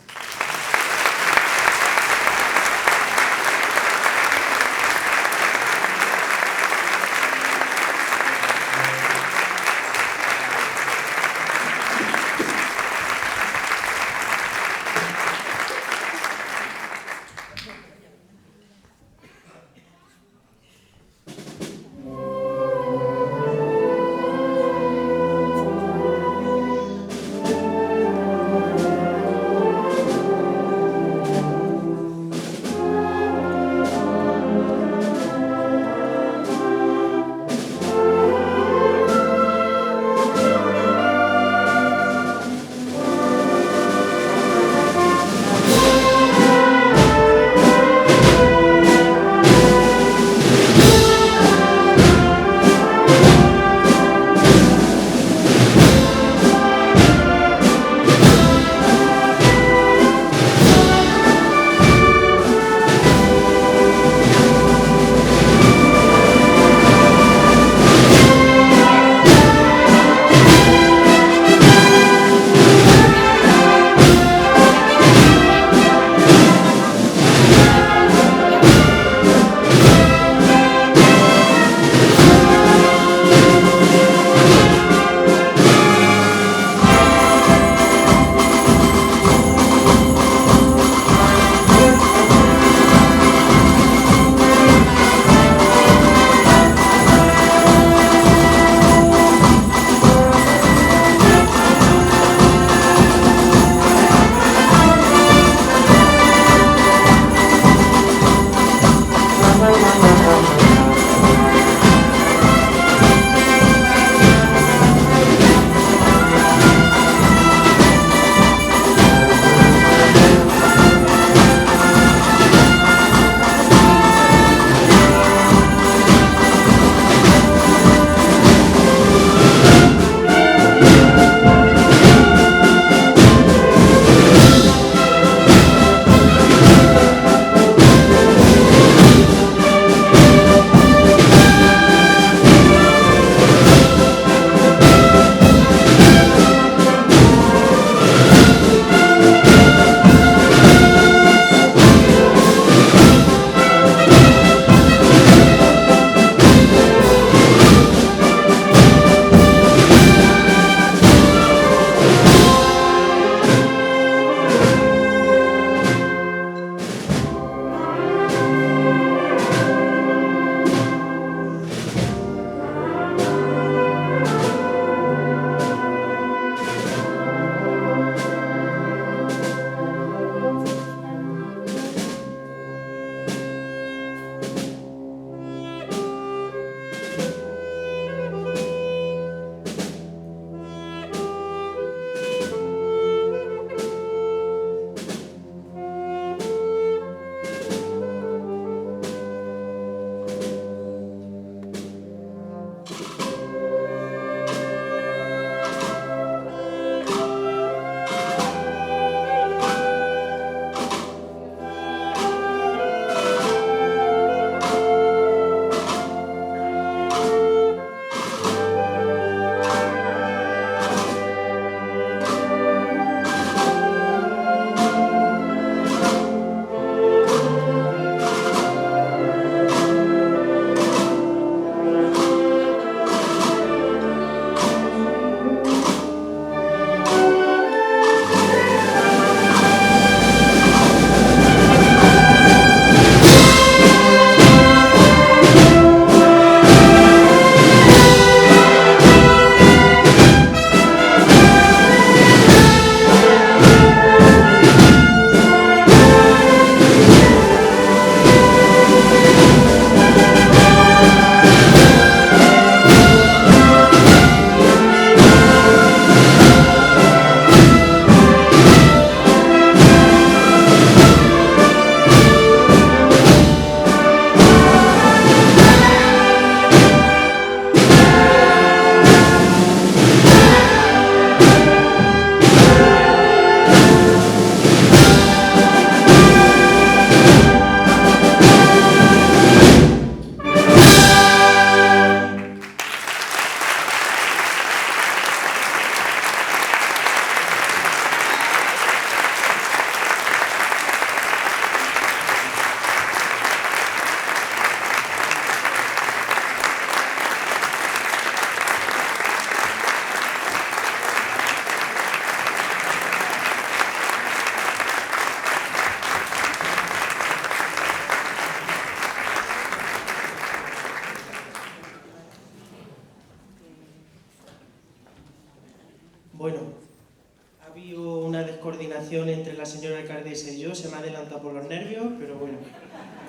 habido una descoordinación entre la señora alcaldesa y yo, se me ha adelantado por los nervios, pero bueno.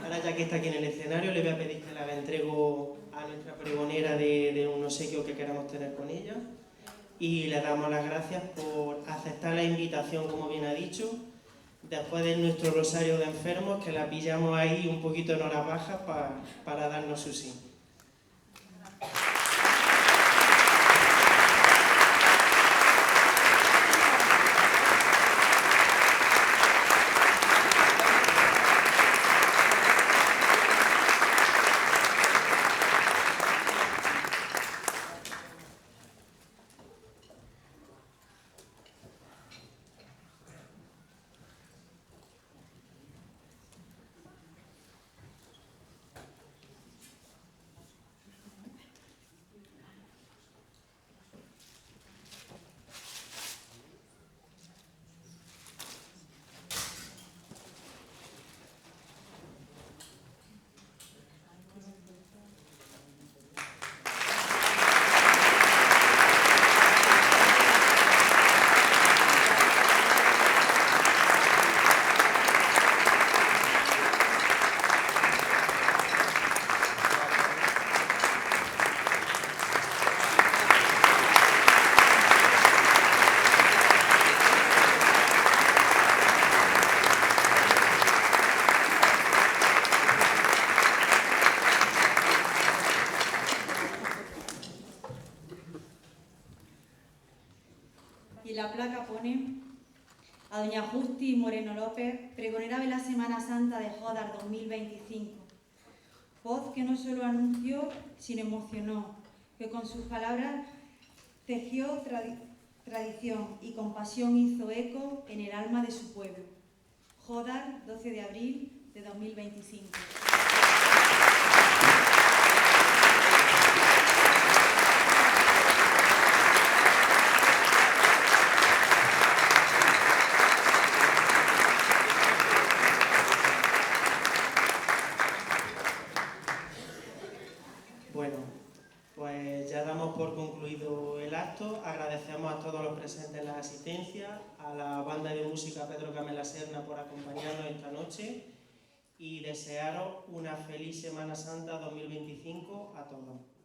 Ahora ya que está aquí en el escenario, le voy a pedir que la entrego a nuestra pregonera de un obsequio que queramos tener con ella. Y le damos las gracias por aceptar la invitación, como bien ha dicho, después de nuestro rosario de enfermos, que la pillamos ahí un poquito en horas bajas para darnos su sí. Y la placa pone a doña Justi Moreno López, pregonera de la Semana Santa de Jódar 2025. Voz que no solo anunció, sino emocionó, que con sus palabras tejió tradición y con pasión hizo eco en el alma de su pueblo. Jódar, 12 de abril de 2025. Bueno, pues ya damos por concluido el acto. Agradecemos a todos los presentes la asistencia, a la banda de música Pedro Camela Serna por acompañarnos esta noche y desearos una feliz Semana Santa 2025 a todos.